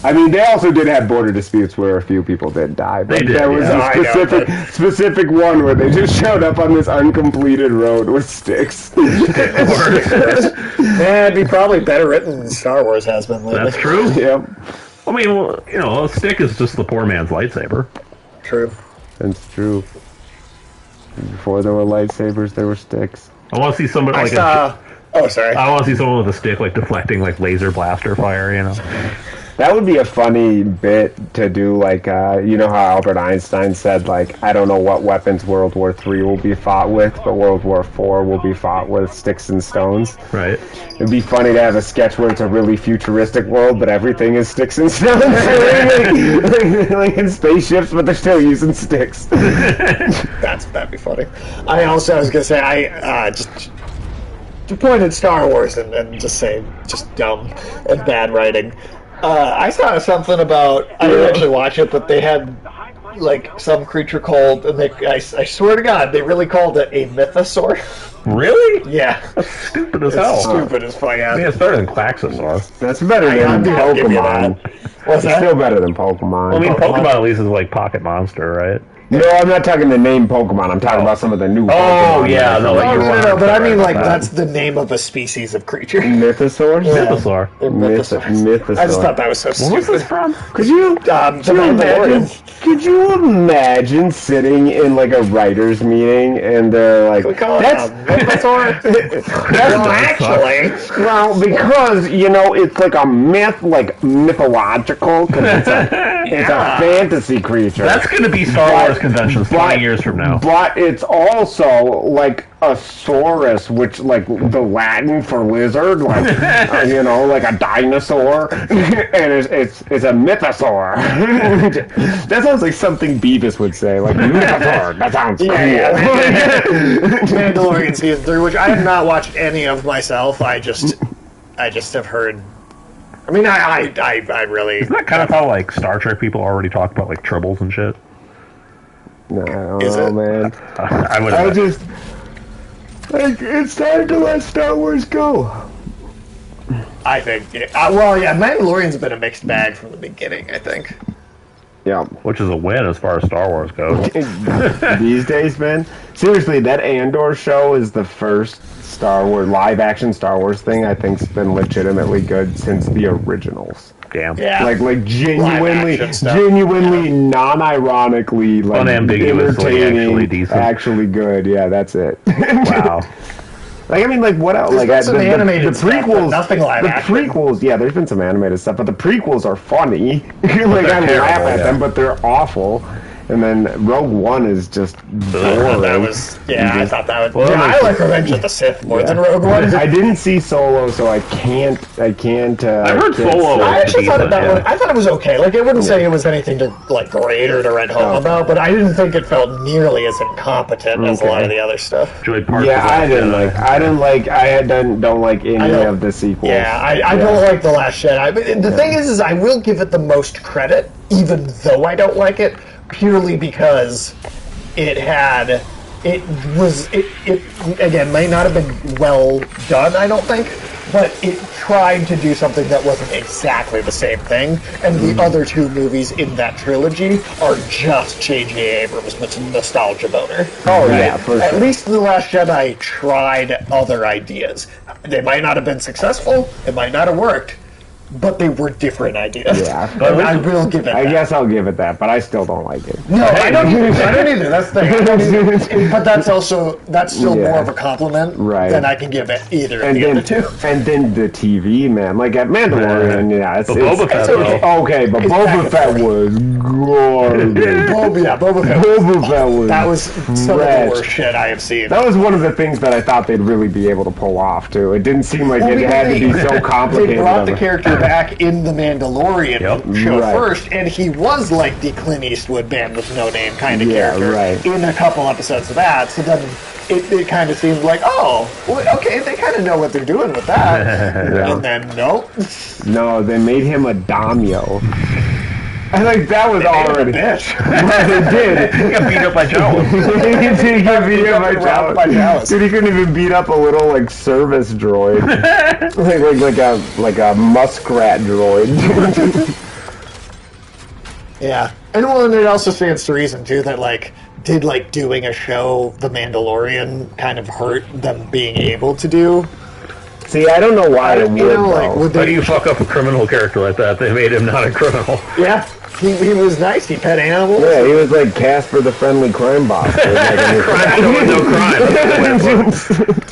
I mean, they also did have border disputes where a few people did die. But there was a specific one where they just showed up on this uncompleted road with sticks. It'd be probably better written than Star Wars has been lately. That's true. Yep. I mean, well, you know, a stick is just the poor man's lightsaber. True. That's true. Before there were lightsabers, there were sticks. I want to see somebody like Oh, sorry. I want to see someone with a stick like deflecting like laser blaster fire. You know. That would be a funny bit to do, like, you know how Albert Einstein said, like, I don't know what weapons World War III will be fought with, but World War IV will be fought with sticks and stones. Right. It'd be funny to have a sketch where it's a really futuristic world, but everything is sticks and stones. like in spaceships, but they're still using sticks. That'd be funny. I was going to say, just to point at Star Wars and just say, just dumb and bad writing. I saw something about, I didn't actually watch it, but they had, like, some creature called, and I swear to God, they really called it a mythosaur. Really? Yeah. That's stupid as hell. Stupid as fuck. I mean, it's better than Quaxosaur. That's better than Pokemon. What's that? Still better than Pokemon. Well, I mean, Pokemon at least is like Pocket Monster, right? No, I'm not talking the name Pokemon. I'm talking about some of the new Pokemon. Oh, yeah. No, But I mean, like, that's the name of a species of creature. Mythosaur? Yeah. Mythosaur. Mythosaur. I just thought that was so stupid. Where was this from? Could you imagine sitting in, like, a writer's meeting and they're like, we call it a mythosaur? Well, actually. Well, because, you know, it's like a myth, like, mythological, because it's a fantasy creature. That's going to be Star Wars conventions 20 years from now. But it's also like a saurus, which like the Latin for lizard, like you know, like a dinosaur, and it's a mythosaur. That sounds like something Beavis would say, like mythosaur. That sounds cool. Mandalorian season 3, which I have not watched any of myself. I just have heard. I mean, I really. Isn't that kind of how like Star Trek people already talk about like tribbles and shit? No, I don't know, man. It's time to let Star Wars go. I think. Mandalorian's been a mixed bag from the beginning, I think. Yeah. Which is a win as far as Star Wars goes. These days, man. Seriously, that Andor show is the first Star Wars, live-action Star Wars thing I think's been legitimately good since the originals. Damn. Yeah. Like genuinely, non-ironically, like unambiguously actually decent. Actually good. Yeah, that's it. Wow. Like, I mean, like, what else? There's Like, been some animated the prequels, stuff, nothing live action. The prequels, yeah, there's been some animated stuff, but the prequels are funny. Like, I laugh at them, but they're awful. And then Rogue One is just boring. I thought that was. I like Revenge of the Sith more than Rogue One. I didn't see Solo, so I can't. I heard Solo. I actually thought I thought it was okay. Like, I wouldn't say it was anything to like great or to write home about, but I didn't think it felt nearly as incompetent as a lot of the other stuff. I don't like any of the sequels. Yeah, I don't like The Last Jedi. The thing is I will give it the most credit, even though I don't like it. Purely because it again might not have been well done, I don't think, but it tried to do something that wasn't exactly the same thing, and the other two movies in that trilogy are just J.J. Abrams' nostalgia boner. Oh, yeah, for sure. At least The Last Jedi tried other ideas. They might not have been successful, it might not have worked, but they were different ideas. Yeah. And I will give it that. I guess I'll give it that, but I still don't like it. No, I don't either. That's the thing. But that's still more of a compliment than I can give it either of the other two. And then the TV, man. Like at Mandalorian, it's Boba Fett, okay, but Boba Fett was garbage. Boba Fett was that was some of the worst shit I have seen. That was one of the things that I thought they'd really be able to pull off, too. It didn't seem like it had to be so complicated. They brought the character back in the Mandalorian show first, and he was like the Clint Eastwood Band with No Name kind of character in a couple episodes of that. So then it kind of seemed like, okay, they kind of know what they're doing with that. And then nope. No, they made him a daimyo. I think that was already. Bitch. They did. He got beat up by Jawas. He did get beat up by Jawas. Dude, he couldn't even beat up a little like service droid, like a muskrat droid. Yeah, and it also stands to reason too that did doing a show The Mandalorian kind of hurt them being able to do. See, I don't know why it would. How do you fuck up a criminal character like that? They made him not a criminal. Yeah. He was nice. He pet animals. Yeah, he was like Casper the Friendly Crime Boss. Crime show with no crime.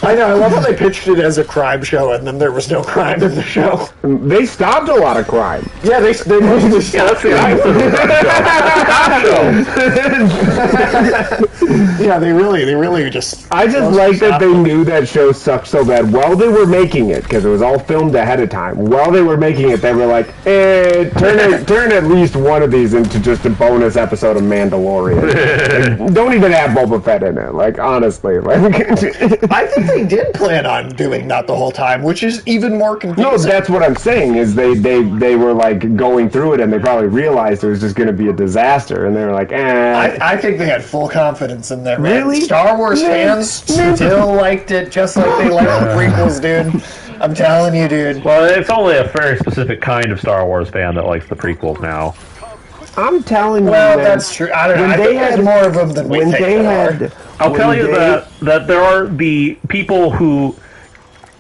I know. I love how they pitched it as a crime show, and then there was no crime in the show. They stopped a lot of crime. Yeah, they mostly stopped it. Yeah, they really just. I just like that they knew that show sucked so bad while they were making it, because it was all filmed ahead of time. While they were making it, they were like, turn at least one of these into just a bonus episode of Mandalorian. Don't even have Boba Fett in it. Honestly, I think they did plan on doing that the whole time, which is even more confusing. No, that's what I'm saying. Is they were going through it, and they probably realized it was just going to be a disaster, and they were like, I think they had full confidence in their Really? Star Wars fans still liked it just like they liked the prequels, dude. I'm telling you, dude. Well, it's only a very specific kind of Star Wars fan that likes the prequels now. I'm telling you, well, that's true. I don't know. I think there's more of them than we think there are. I'll tell you that there are the people who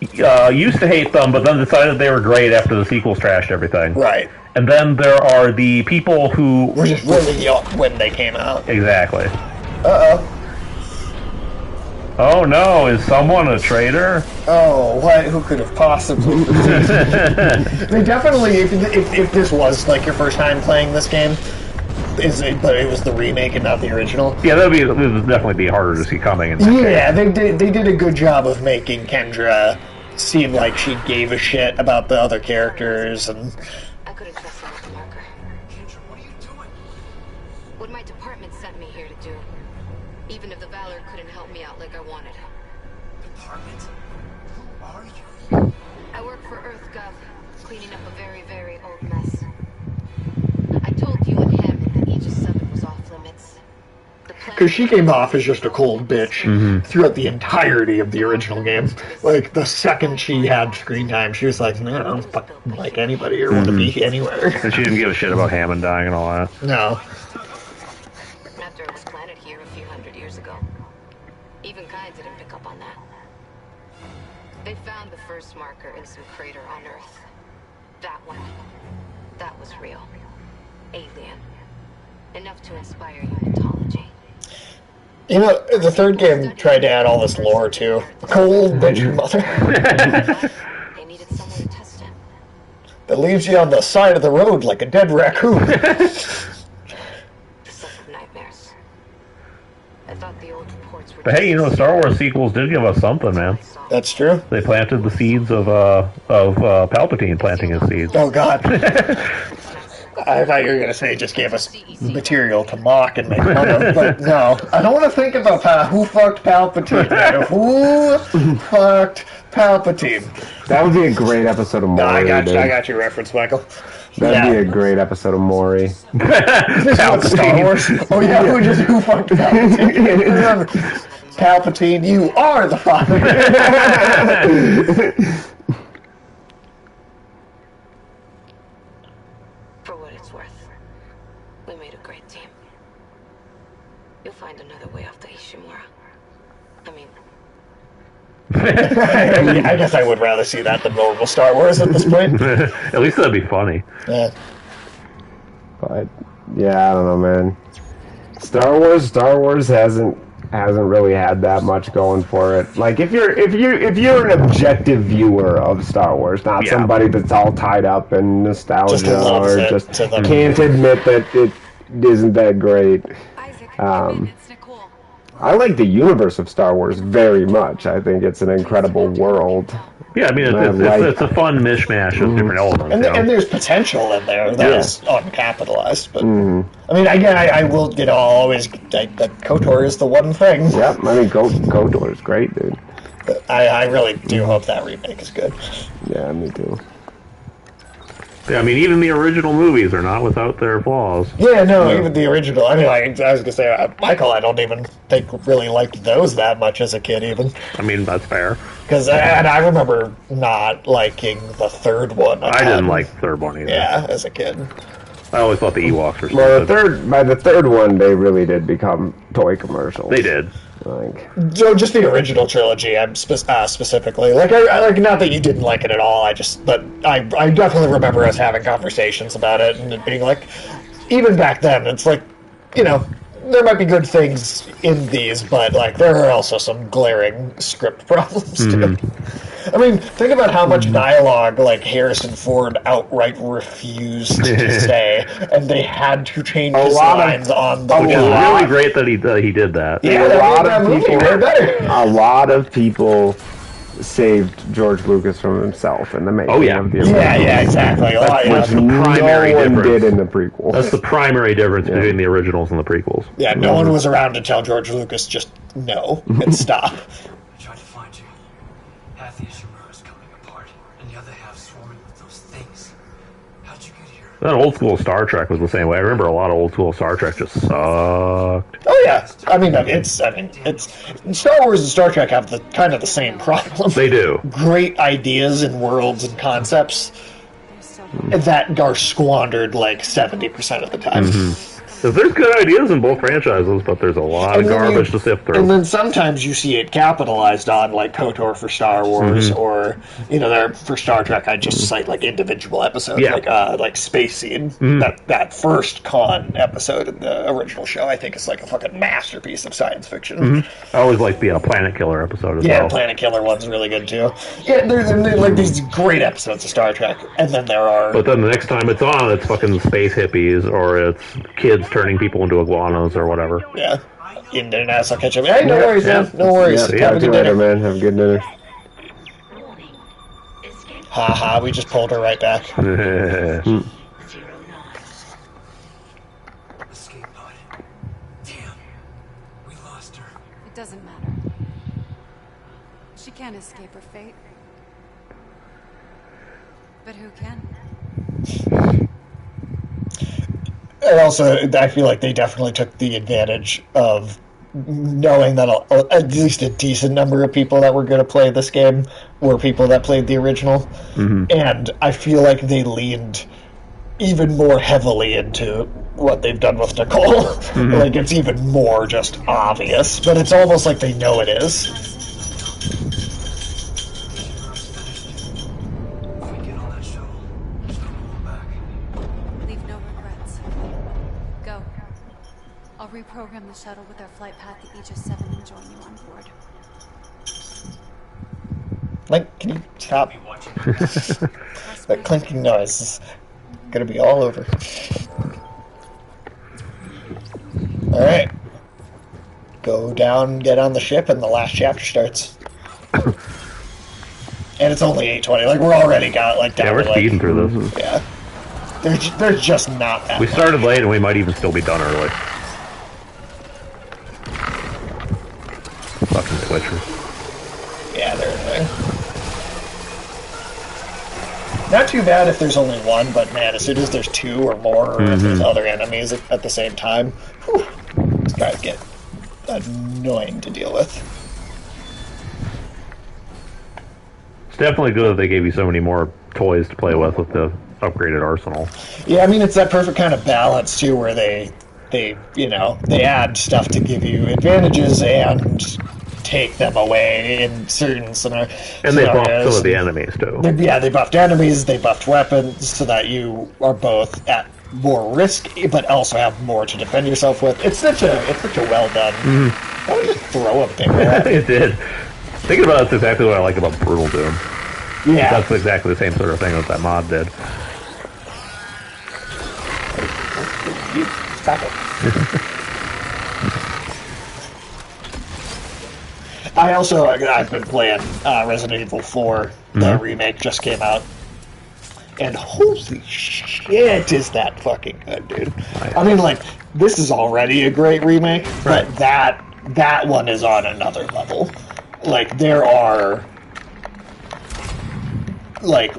used to hate them, but then decided they were great after the sequels trashed everything. Right. And then there are the people who were just really young when they came out. Exactly. Uh-oh. Oh no, is someone a traitor? Oh, what? Who could have possibly? They definitely, if this was your first time playing this game, but it was the remake and not the original. Yeah, it would definitely be harder to see coming. They did a good job of making Kendra seem like she gave a shit about the other characters and. I couldn't trust him with the marker. Kendra, what are you doing? What my department sent me here to do. Even if the Valor couldn't help me out like I wanted. Department? Who are you? I work for EarthGov, cleaning up a very, very old mess. I told you and Hammond that Aegis 7 was off limits. Because she came off as just a cold bitch throughout the entirety of the original game. The second she had screen time, she was like, no, I don't fucking like anybody or want to be anywhere. And she didn't give a shit about Hammond dying and all that. No. After it was planted here a few hundred years ago. Even Kind didn't pick up on that. They found the first marker in some crater on Earth. That one. That was real. Alien. Enough to inspire unitology. You know, the third game tried to add all this lore too. Cold bitch mother. They needed someone to test it. That leaves you on the side of the road like a dead raccoon. Nightmares. I thought the old reports were. But hey, the Star Wars sequels did give us something, man. That's true. They planted the seeds of Palpatine planting his seeds. Oh God. I thought you were going to say just gave us material to mock and make fun of, but no. I don't want to think about who fucked Palpatine, man. Who fucked Palpatine? That would be a great episode of Maury. I got your reference, Michael. That'd be a great episode of Maury. Star Wars? Oh yeah, who fucked Palpatine? Palpatine, you are the father. I guess I would rather see that than normal Star Wars at this point. At least that'd be funny. Yeah. But yeah, I don't know, man. Star Wars hasn't really had that much going for it. Like if you're an objective viewer of Star Wars, not somebody that's all tied up in nostalgia or just can't admit that it isn't that great. I like the universe of Star Wars very much. I think it's an incredible world. Yeah, I mean, it's a fun mishmash of different elements. And there's potential in there that's uncapitalized. But I mean, again, I will, always like that KOTOR is the one thing. Yep, I mean, KOTOR is great, dude. I really do hope that remake is good. Yeah, me too. Yeah, I mean, even the original movies are not without their flaws. Yeah, no, even the original. I mean, I was going to say, Michael, I don't even think really liked those that much as a kid, even. I mean, that's fair. Because I remember not liking the third one. I didn't like the third one either. Yeah, as a kid. I always thought the Ewoks were stupid. Well, by the third one, they really did become toy commercials. They did. So just the original trilogy, I'm specifically like I not that you didn't like it at all. But I definitely remember us having conversations about it and it being like, even back then, it's like, there might be good things in these, but like there are also some glaring script problems too. I mean, think about how much dialogue like Harrison Ford outright refused to say, and they had to change his lines on the which is really great that he did that. Yeah, a lot of people saved George Lucas from himself in the making of the original. Yeah, exactly. That's the primary difference. Did in the prequels. That's the primary difference between the originals and the prequels. Yeah, no one was around to tell George Lucas just no and stop. I tried to find you. Half the Ishimura is coming apart, and the other half swarming with those things. How'd you get here? That old school Star Trek was the same way. I remember a lot of old school Star Trek just sucked. Oh yeah, I mean it's Star Wars and Star Trek have the kind of the same problem. They do. Great ideas and worlds and concepts that are squandered like 70% of the time. There's good ideas in both franchises, but there's a lot of garbage to sift through. And then sometimes you see it capitalized on, like KOTOR for Star Wars, or for Star Trek. I just cite like individual episodes, like Space Scene. That first Khan episode in the original show, I think, is like a fucking masterpiece of science fiction. I always like the Planet Killer episode as well. Yeah, Planet Killer one's really good too. Yeah, there's like these great episodes of Star Trek, and then there are. But then the next time it's on, it's fucking space hippies, or it's kids turning people into iguanas or whatever. Yeah. International catch up. Hey, no worries, man. No worries. Have a good dinner, man. Have a good dinner. Haha, we just pulled her right back. Escape pod. Damn. We lost her. It doesn't matter. She can't escape her fate. But who can? And also, I feel like they definitely took the advantage of knowing that at least a decent number of people that were going to play this game were people that played the original. And I feel like they leaned even more heavily into what they've done with Nicole. Like, it's even more just obvious, but it's almost like they know it is. If we get on that shuttle, there's no going back. Leave no regrets. Go. I'll reprogram the shuttle with our flight path to Aegis 7 and join you on board. Like, can you stop? That clinking noise is gonna be all over. Alright. Go down, get on the ship, and the last chapter starts. And it's only 8:20. Like, we're already got, like, down we're to, speeding through this. Yeah. There's just not that We much. started late, and we might even still be done early. Fucking Twitchers. Yeah, they're annoying. Not too bad if there's only one, but man, as soon as there's two or more, or if there's other enemies at the same time, whew, these guys get annoying to deal with. It's definitely good that they gave you so many more toys to play with the upgraded arsenal. Yeah, I mean, it's that perfect kind of balance, too, where they add stuff to give you advantages and take them away in certain scenarios. And they buffed some of the enemies too. They buffed enemies, they buffed weapons, so that you are both at more risk, but also have more to defend yourself with. It's such a well done. Why would just throw a big one? It did. Thinking about it, that's exactly what I like about Brutal Doom. Yeah, that's exactly the same sort of thing that mod did. Stop it. I've been playing Resident Evil 4. The remake just came out. And holy shit, is that fucking good, dude. I mean, like, this is already a great remake, but that one is on another level. Like, there are... Like,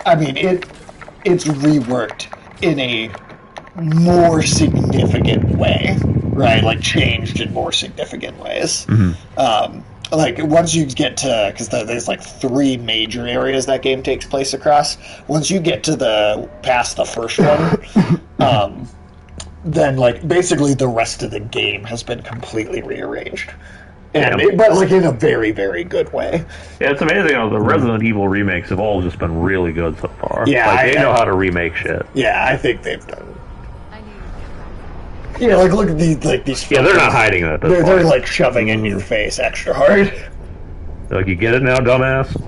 I mean, it's reworked in a more significant way, right? Like, changed in more significant ways. Like, once you get to... Because there's, like, 3 major areas that game takes place across. Once you get to past the first one, then, like, basically the rest of the game has been completely rearranged. But, like, in a very, very good way. Yeah, it's amazing how the Resident Evil remakes have all just been really good so far. Yeah, like, they know how to remake shit. Yeah, I think they've done. Yeah, like, look at these. Yeah, they're not hiding it. They're like shoving it in your face extra hard. Like, you get it now, dumbass?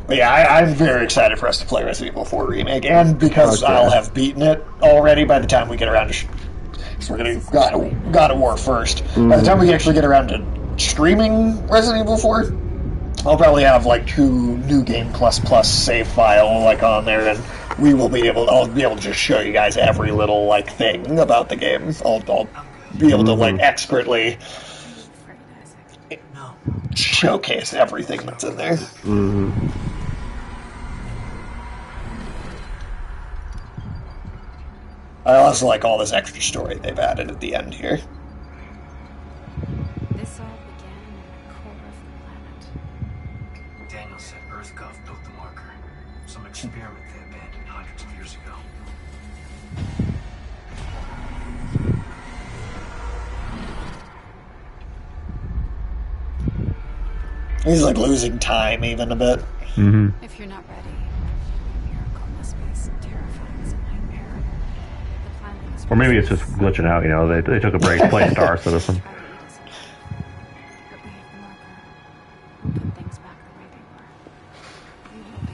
But yeah, I'm very excited for us to play Resident Evil 4 Remake, and because I'll have beaten it already by the time we get around to... So we're going to God of War first. By the time we actually get around to streaming Resident Evil 4, I'll probably have, like, 2 New Game Plus save file, like, on there, and I'll be able to just show you guys every little, like, thing about the game. I'll be able to, like, expertly showcase everything that's in there. I also like all this extra story they've added at the end here. This all began in the core of the planet. Daniel said EarthGov built the marker. Some experiment they abandoned hundreds of years ago. He's like losing time even a bit. If you're not ready, a miracle must be as terrifying as a nightmare. The planet is... Or maybe it's just glitching out, you know, they took a break to play Star Citizen. But we have the marker. Put things back the way they were. You will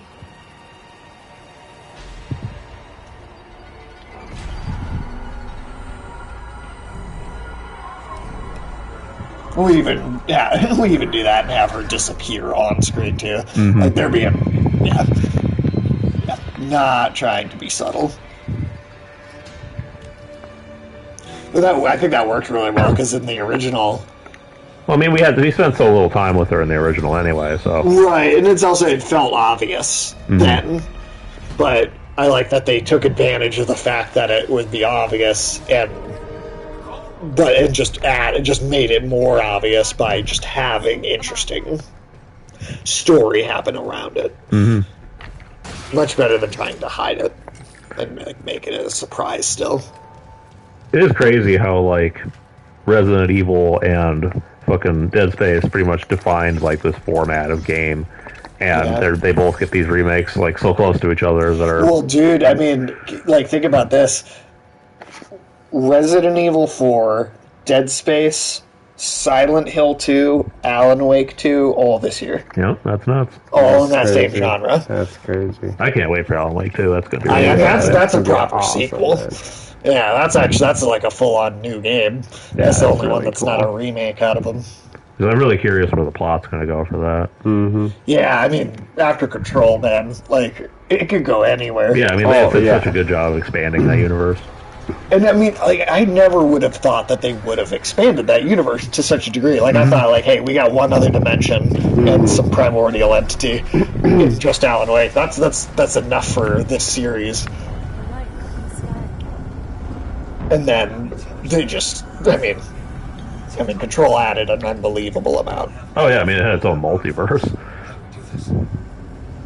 be. We even do that and have her disappear on screen too. Like they're being, not trying to be subtle. But I think that worked really well because in the original. Well, I mean, we spent so little time with her in the original anyway, so. Right, and it felt obvious then, but I like that they took advantage of the fact that it would be obvious but it just made it more obvious by just having interesting story happen around it. Much better than trying to hide it and make it a surprise still. It is crazy how, like, Resident Evil and fucking Dead Space pretty much defined, like, this format of game. And they both get these remakes, like, so close to each other that are... Well, dude, I mean, like, think about this. Resident Evil 4, Dead Space, Silent Hill 2, Alan Wake 2, all this year. Yeah, that's nuts. All in that same genre. That's crazy. I can't wait for Alan Wake 2. That's going to be that's a proper sequel. Yeah, that's like a full-on new game. That's the only one that's not a remake out of them. I'm really curious where the plot's going to go for that. Yeah, I mean, after Control, man, like, it could go anywhere. Yeah, I mean, they did such a good job of expanding that universe. And I mean, like, I never would have thought that they would have expanded that universe to such a degree. Like, I thought, like, hey, we got one other dimension and some primordial entity in just Alan Wake. That's enough for this series. And then they just, I mean, Control added an unbelievable amount. Oh yeah, I mean, it had its own multiverse.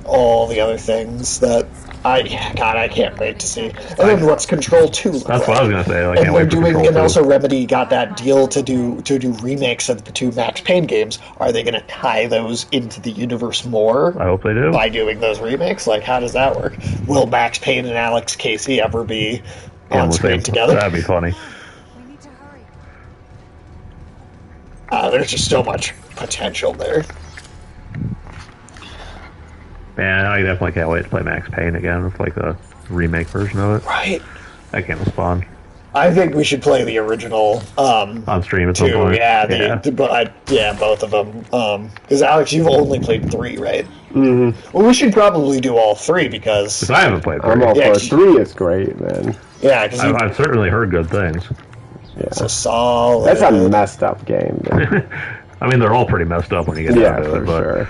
All the other things that I can't wait to see. And then what's Control 2 look That's like? what I was gonna say. I And can't we're wait for doing, Control and 2. also Remedy got that deal to do remakes of the 2 Max Payne games. Are they going to tie those into the universe more? I hope they do. By doing those remakes? Like, how does that work? Will Max Payne and Alex Casey ever be on screen together? That'd be funny. We need to hurry. There's just so much potential there. Man, I definitely can't wait to play Max Payne again. It's like a remake version of it. Right. That game was fun. I think we should play the original on stream at some too. point. Yeah, both of them. Because Alex, you've only played 3, right? Mm-hmm. Well, we should probably do all 3 because I haven't played 3. I'm all for 3. Is great, man. Yeah, because I've certainly heard good things. Yeah. It's a solid. That's a messed up game. I mean, they're all pretty messed up when you get down to it. But sure.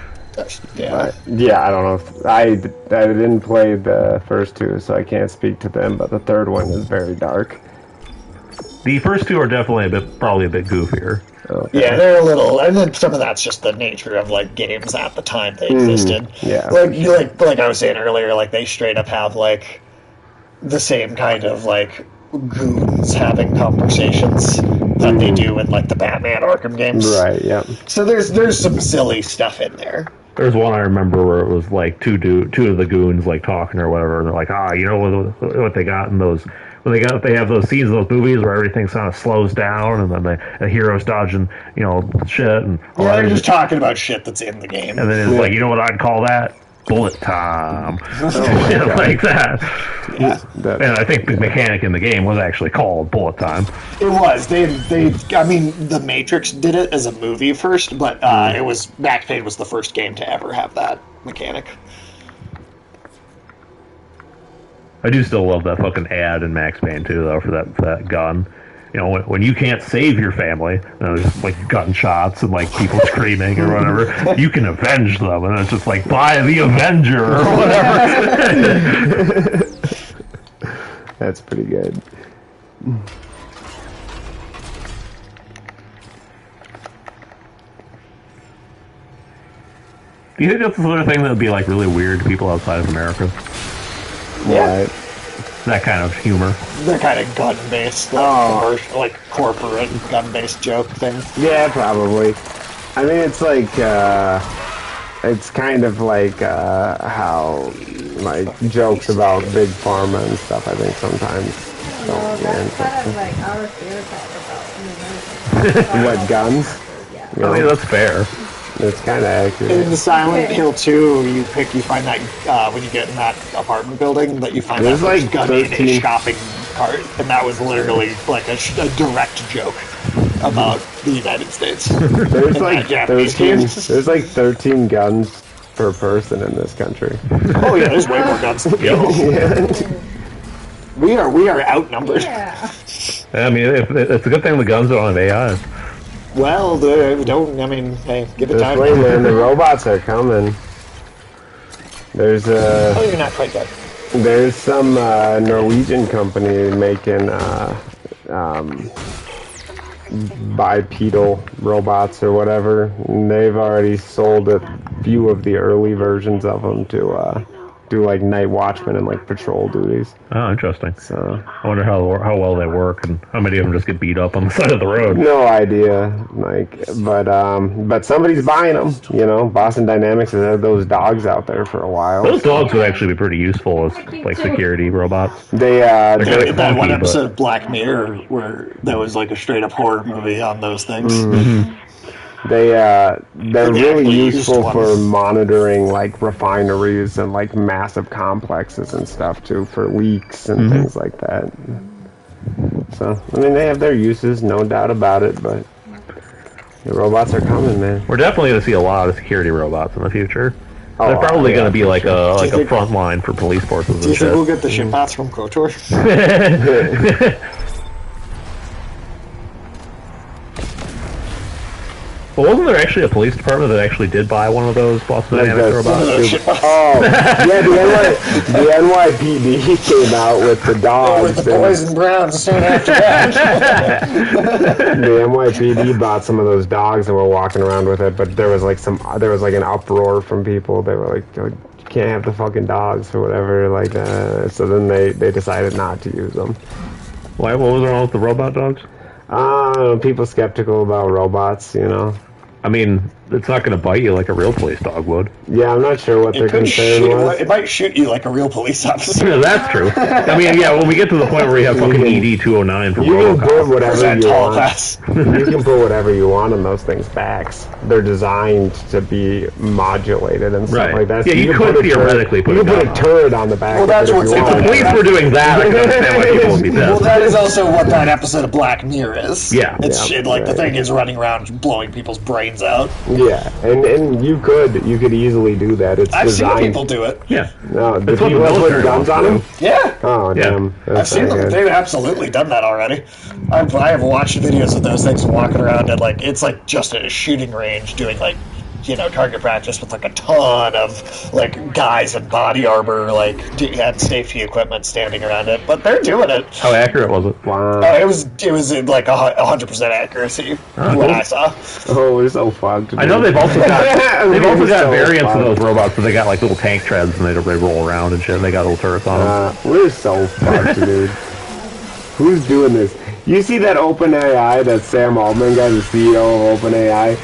Yeah. Yeah, I don't know. I didn't play the first 2, so I can't speak to them. But the third one is very dark. the first 2 are definitely probably a bit goofier. Okay. Yeah, they're a little, and then some of that's just the nature of like games at the time they existed. Yeah. Like I was saying earlier, like they straight up have like the same kind of like goons having conversations that they do in like the Batman Arkham games. Right. Yeah. So there's some silly stuff in there. There's one I remember where it was like two of the goons like talking or whatever, and they're like, you know what they got in those. They have those scenes in those movies where everything kind of slows down, and then the hero's dodging, shit, and all Yeah, that. they're just talking about shit that's in the game. And then it's like, you know what I'd call that? Bullet time. Shit like that. Yeah. And I think the mechanic in the game was actually called Bullet Time. It was. I mean, The Matrix did it as a movie first, but it was Max Payne was the first game to ever have that mechanic. I do still love that fucking ad in Max Payne 2, though, for that gun. When you can't save your family, there's like gunshots and like people screaming or whatever, you can avenge them, and it's just like, buy the Avenger or whatever. That's pretty good. Do you think that's the sort of thing that would be like really weird to people outside of America? Yeah. Right. That kind of humor. That kind of gun-based, like corporate gun-based joke thing. Yeah, probably. I mean, it's like, it's kind of like how, like, jokes about big pharma and stuff, I think, sometimes. No, that's kind of like our stereotype about What, guns? Yeah. I mean, that's fair. It's kind of accurate. In the Silent Hill 2, you find that when you get in that apartment building, that you find There's that like gun in a 13 shopping cart, and that was literally like a direct joke about the United States. There's like Japanese 13. games. There's like 13 guns per person in this country. Oh yeah, there's way more guns than people. Yeah. We are outnumbered. Yeah. I mean, it's a good thing the guns don't have AI. Well, hey, give it Just time. wait, man. The robots are coming. There's Oh, you're not quite dead. There's some Norwegian company making bipedal robots or whatever. And they've already sold a few of the early versions of them to do like night watchman and like patrol duties. Oh, interesting. So I wonder how well they work and how many of them just get beat up on the side of the road. no idea, but somebody's buying them. Boston Dynamics has had those dogs out there for a while. Those dogs would actually be pretty useful as like security robots. They They're That one funky, episode of Black Mirror where there was like a straight up horror movie on those things. they're really used useful ones. for monitoring like refineries and like massive complexes and stuff too for leaks and things like that. So I mean they have their uses, no doubt about it, but the robots are coming, man. We're definitely going to see a lot of security robots in the future. Oh, They're probably yeah, going to be for like sure. a front line for police forces Do and you think we'll shit. get the shitbots from KOTOR? But wasn't there actually a police department that actually did buy one of those Boston Dynamics robots? Oh, yeah, the NYPD came out with the dogs. With the boys in brown soon after that. The NYPD bought some of those dogs and were walking around with it, but there was like an uproar from people. They were like, can't have the fucking dogs or whatever. Like, so then they decided not to use them. Why? What was wrong with the robot dogs? People skeptical about robots, you know. I mean, it's not going to bite you like a real police dog would. Yeah, I'm not sure what their concern was. It might shoot you like a real police officer. Yeah, that's true. I mean, yeah, when we get to the point where we have fucking ED 209 from You can RoboCop. put whatever you want. You can put whatever you want on those things' backs. They're designed to be modulated and stuff like that. So yeah, you could theoretically put a turret on the back. Well, that's what if the police were doing that, I can understand why people would be pissed. Well, that is also what that episode of Black Mirror is. Yeah. It's the thing is running around blowing people's brains out. Yeah, and you could easily do that. It's I've designed. seen people do it. Yeah. No, the people that put guns on them? Yeah. Oh, Yeah. damn. I've seen them. They've absolutely done that already. I have watched videos of those things walking around at it's like just at a shooting range doing target practice with like a ton of like guys in body armor had safety equipment standing around it, but they're doing it. How accurate was it? Wow. It was like 100% accuracy what I saw. Oh, we're so fucked. I know they've also got variants of those robots where they got like little tank treads and they roll around and shit. And they got little turrets on them. We're so fucked, dude. Who's doing this? You see that OpenAI, that Sam Altman guy, the CEO of OpenAI?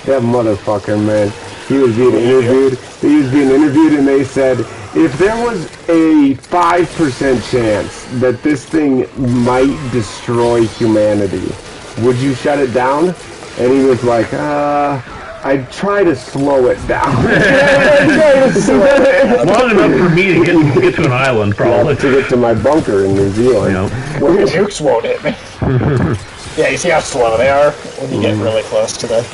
That motherfucker, man. He was being interviewed, and they said, if there was a 5% chance that this thing might destroy humanity, would you shut it down? And he was like, I'd try to slow it down. Long enough for me to get to an island, probably. To get to my bunker in New Zealand. Where the nukes won't hit me. Yeah, you see how slow they are when you get really close to the...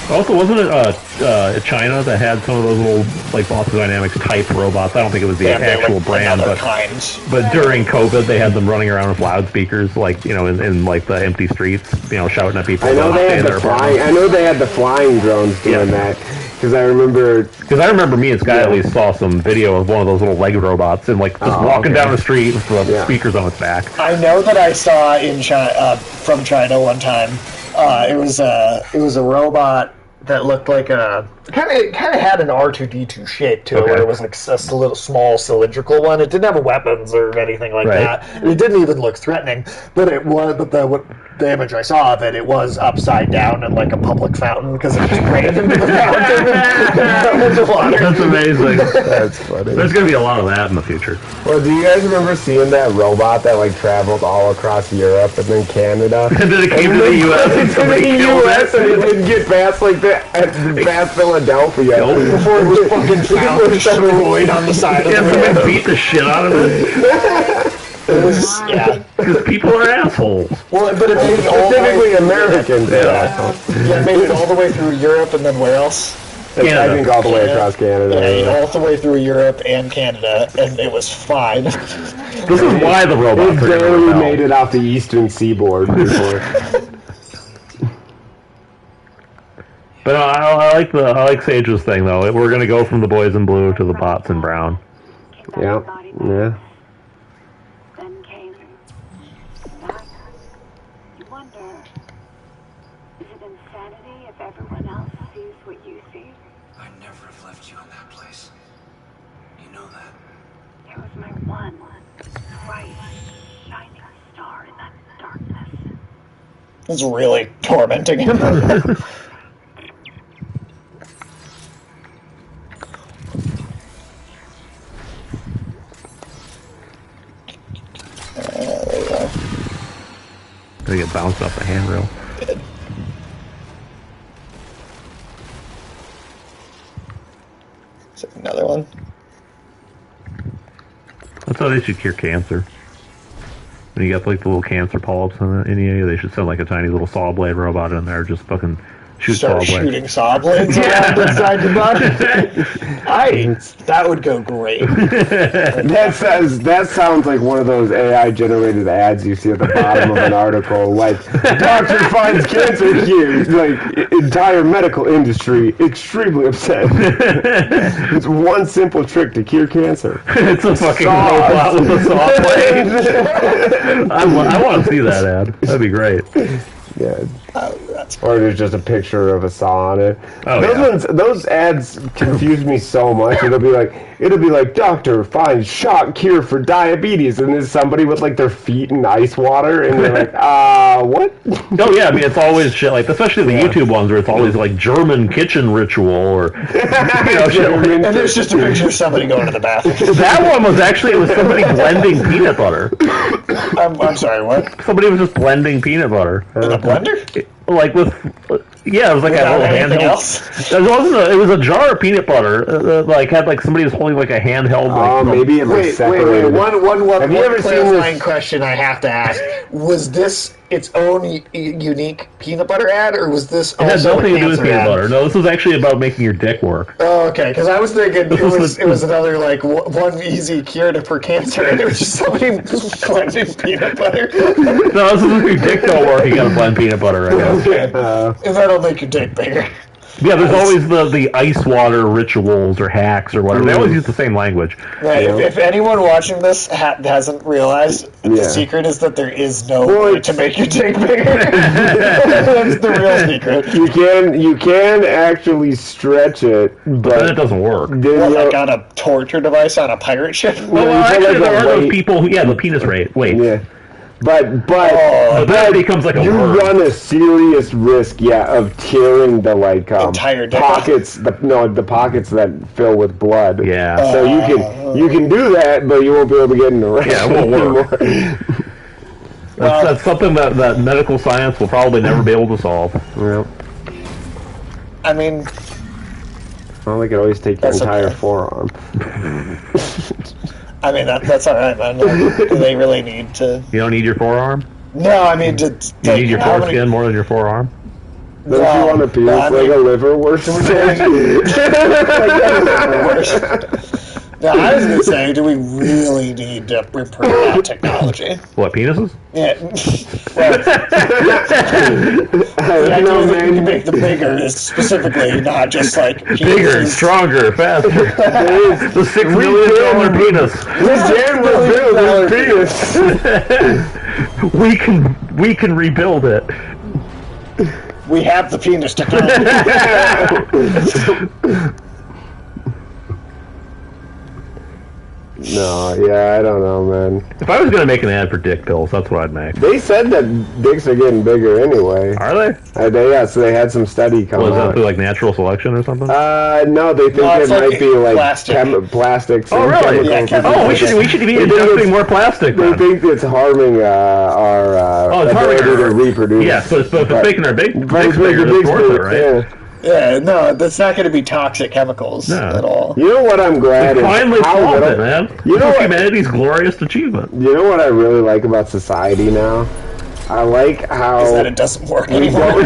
Also, wasn't it China that had some of those little like Boston Dynamics type robots? I don't think it was the actual brand, but during COVID they had them running around with loudspeakers, in like the empty streets, shouting at people. I know they had the flying drones doing that because I remember me and Sky at least saw some video of one of those little leg robots and just walking down the street with the speakers on its back. I know that I saw in China from China one time. It was a robot that looked like a kind of had an R2D2 shape to it, where it was like a little small cylindrical one. It didn't have weapons or anything like that. It didn't even look threatening, but the image I saw of it was upside down in like a public fountain because it just ran into the fountain. That's amazing. That's funny. There's going to be a lot of that in the future. Well, do you guys remember seeing that robot that traveled all across Europe and then Canada? And then it came to the U.S. and it didn't get past past Philadelphia before it was fucking found destroyed on the side of the road. Yeah, beat the shit out of it. Because people are assholes. Well, but it made it all specifically Americans. It made it all the way through Europe and then where else? Canada. I think all the way across Canada. All the way through Europe and Canada, and it was fine. This is why the robots it barely made it off the eastern seaboard before. But I like Sage's thing though. We're gonna go from the boys in blue to the bots in brown. Yeah. Then came madness. You wonder, is it insanity if everyone else sees what you see? I'd never have left you in that place. You know that. It was my one bright, shining star in that darkness. It's really tormenting him. They get bounced off the handrail. Is there another one? That's how they should cure cancer. When you got the little cancer polyps in you, they should send a tiny little saw blade robot in there, just fucking start shooting saw blades around inside your body. That would go great. That sounds like one of those AI generated ads you see at the bottom of an article, doctor finds cancer here, entire medical industry extremely upset. It's one simple trick to cure cancer. It's a fucking robot with a saw blade. I want to see that ad. That'd be great. Yeah. Oh, that's Or there's just a picture of a saw on it. Oh, Those ads confuse me so much. It'll be like doctor finds shock cure for diabetes, and there's somebody with like their feet in ice water, and they're like, what? Oh yeah, I mean it's always shit like, especially the YouTube ones where it's always like German kitchen ritual or shit like, and there's just a picture of somebody going to the bathroom. That one was actually, it was somebody blending peanut butter. I'm sorry, what? Somebody was just blending peanut butter. In a blender? Like with, yeah, it was like Without a little anything handheld. else? It was a jar of peanut butter. Like had like somebody was holding like a handheld. Like, Maybe it was separated. One Have you ever seen clarifying this? question I have to ask. Was this its own unique peanut butter ad, or was this It had also nothing a to do with cancer peanut ad? butter. No, this was actually about making your dick work. Oh, okay, because I was thinking it was another, like, one easy cure for cancer, and it was just somebody blending peanut butter. No, this is if your dick don't work, you gotta blend peanut butter, I guess. Okay. And that'll make your dick bigger. Yeah, there's always the ice water rituals or hacks or whatever. They always use the same language. Right. If anyone watching this hasn't realized, the secret is that there is no way to make your dick bigger. That's the real secret. You can actually stretch it, but then it doesn't work. Like on a torture device on a pirate ship? Well, actually, there are those people who, the penis rate. Wait. Yeah. But that becomes like a you word. run a serious risk, of tearing the entire dick pockets. The pockets that fill with blood. Yeah. So you can do that, but you won't be able to get in the race. Yeah, it won't work. That's something that medical science will probably never be able to solve. Yeah. I mean, well, they could always take the entire forearm. I mean, that's all right, man. Do they really need to? You don't need your forearm? No, I mean, you need your foreskin more than your forearm? Don't you want a penis like a liver worse? No, I was going to say, do we really need to improve that technology? What, penises? Yeah. You can make them bigger, specifically, not just like penises. Bigger, stronger, faster. The $6 million penis. We can rebuild it. We have the penis technology. No, I don't know, man. If I was going to make an ad for dick pills, that's what I'd make. They said that dicks are getting bigger anyway. Are they? So they had some study come out. Was that through like natural selection or something? No, they think it might be like plastics. Oh, really? Yeah, we should be injecting more plastic. They think it's harming our ability to reproduce. Yes, but if it's making our dicks bigger, it's worth it, right? Yeah. Yeah, no, that's not going to be toxic chemicals at all. You know what I'm glad is finally solved it, man. You know humanity's glorious achievement. You know what I really like about society now? I like how is that it doesn't work anymore. We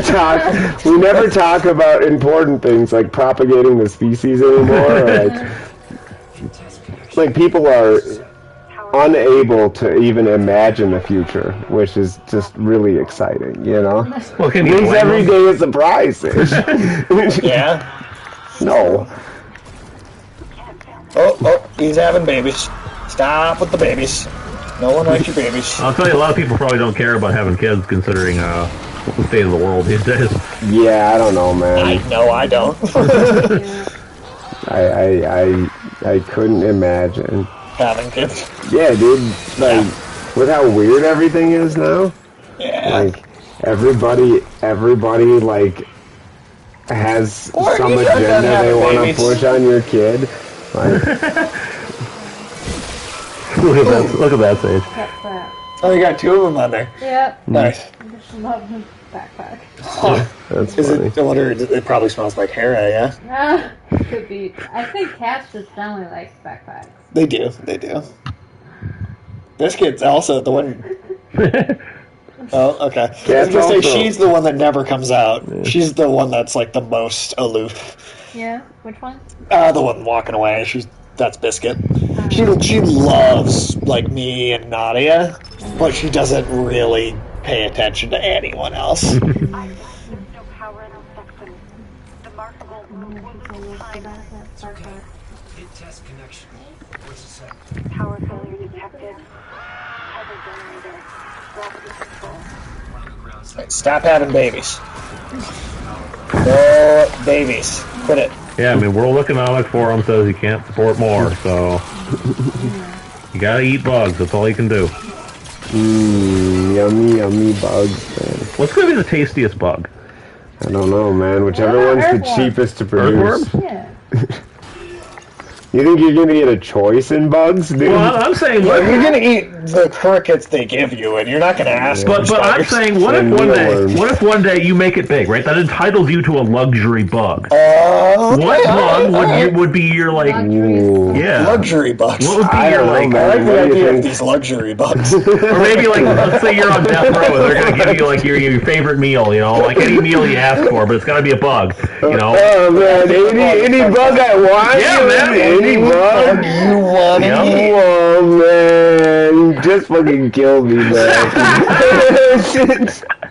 never talk about important things like propagating the species anymore. Or like people are unable to even imagine the future, which is just really exciting, Well, at least every day is a surprise. Yeah. No. Oh, he's having babies. Stop with the babies. No one likes your babies. I'll tell you, a lot of people probably don't care about having kids, considering the state of the world these days. Yeah, I don't know, man. I don't. I couldn't imagine having kids. Yeah, dude. Like, with how weird everything is now. Yeah. Like, everybody, like, has some agenda they want to push on your kid. Like, look at that, Sage. Oh, you got two of them on there. Yep. Nice. Just love the backpack. Huh. That's funny. I wonder, it probably smells like Hera, yeah? Could be. I think cats just generally like backpacks. They do. This kid's also the one... Oh, okay. I was going to say, she's the one that never comes out. Yeah. She's the one that's, like, the most aloof. Yeah? Which one? The one walking away. That's Biscuit. She loves, like, me and Nadia, but she doesn't really pay attention to anyone else. It's okay. Hit test connection. What's it say? Power failure detected. Tether generator. Gravity control. On the ground. Right, stop having babies. No babies. Quit it. Yeah, I mean, World Economic Forum says you can't support more, so you gotta eat bugs. That's all you can do. Yummy, yummy bugs, man. What's gonna be the tastiest bug? I don't know, man. Whichever one's the cheapest to produce. Earthworm? Yeah. You think you're gonna get a choice in bugs, dude? Well, I'm saying, But you're gonna eat the crickets they give you, and you're not gonna ask. but I'm saying, what if one day you make it big, right? That entitles you to a luxury bug. What bug would be your like? Yeah, luxury bugs. What would be your like? I like the idea of these luxury bugs. Or maybe like, let's say you're on death row, they're gonna give you like your favorite meal, you know, like any meal you ask for, but it's gotta be a bug, you know. Oh man, any bug I want. Yeah, man. Any bug you want to eat. Oh man, you just fucking killed me, man.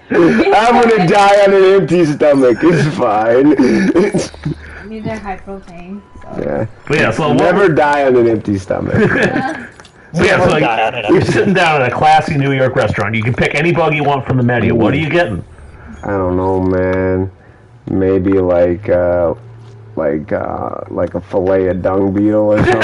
I'm gonna die on an empty stomach. It's fine. These are high protein. So. Yeah. So never die on an empty stomach. So you're sitting down at a classy New York restaurant. You can pick any bug you want from the menu. What are you getting? I don't know, man. Maybe like a fillet of dung beetle or something.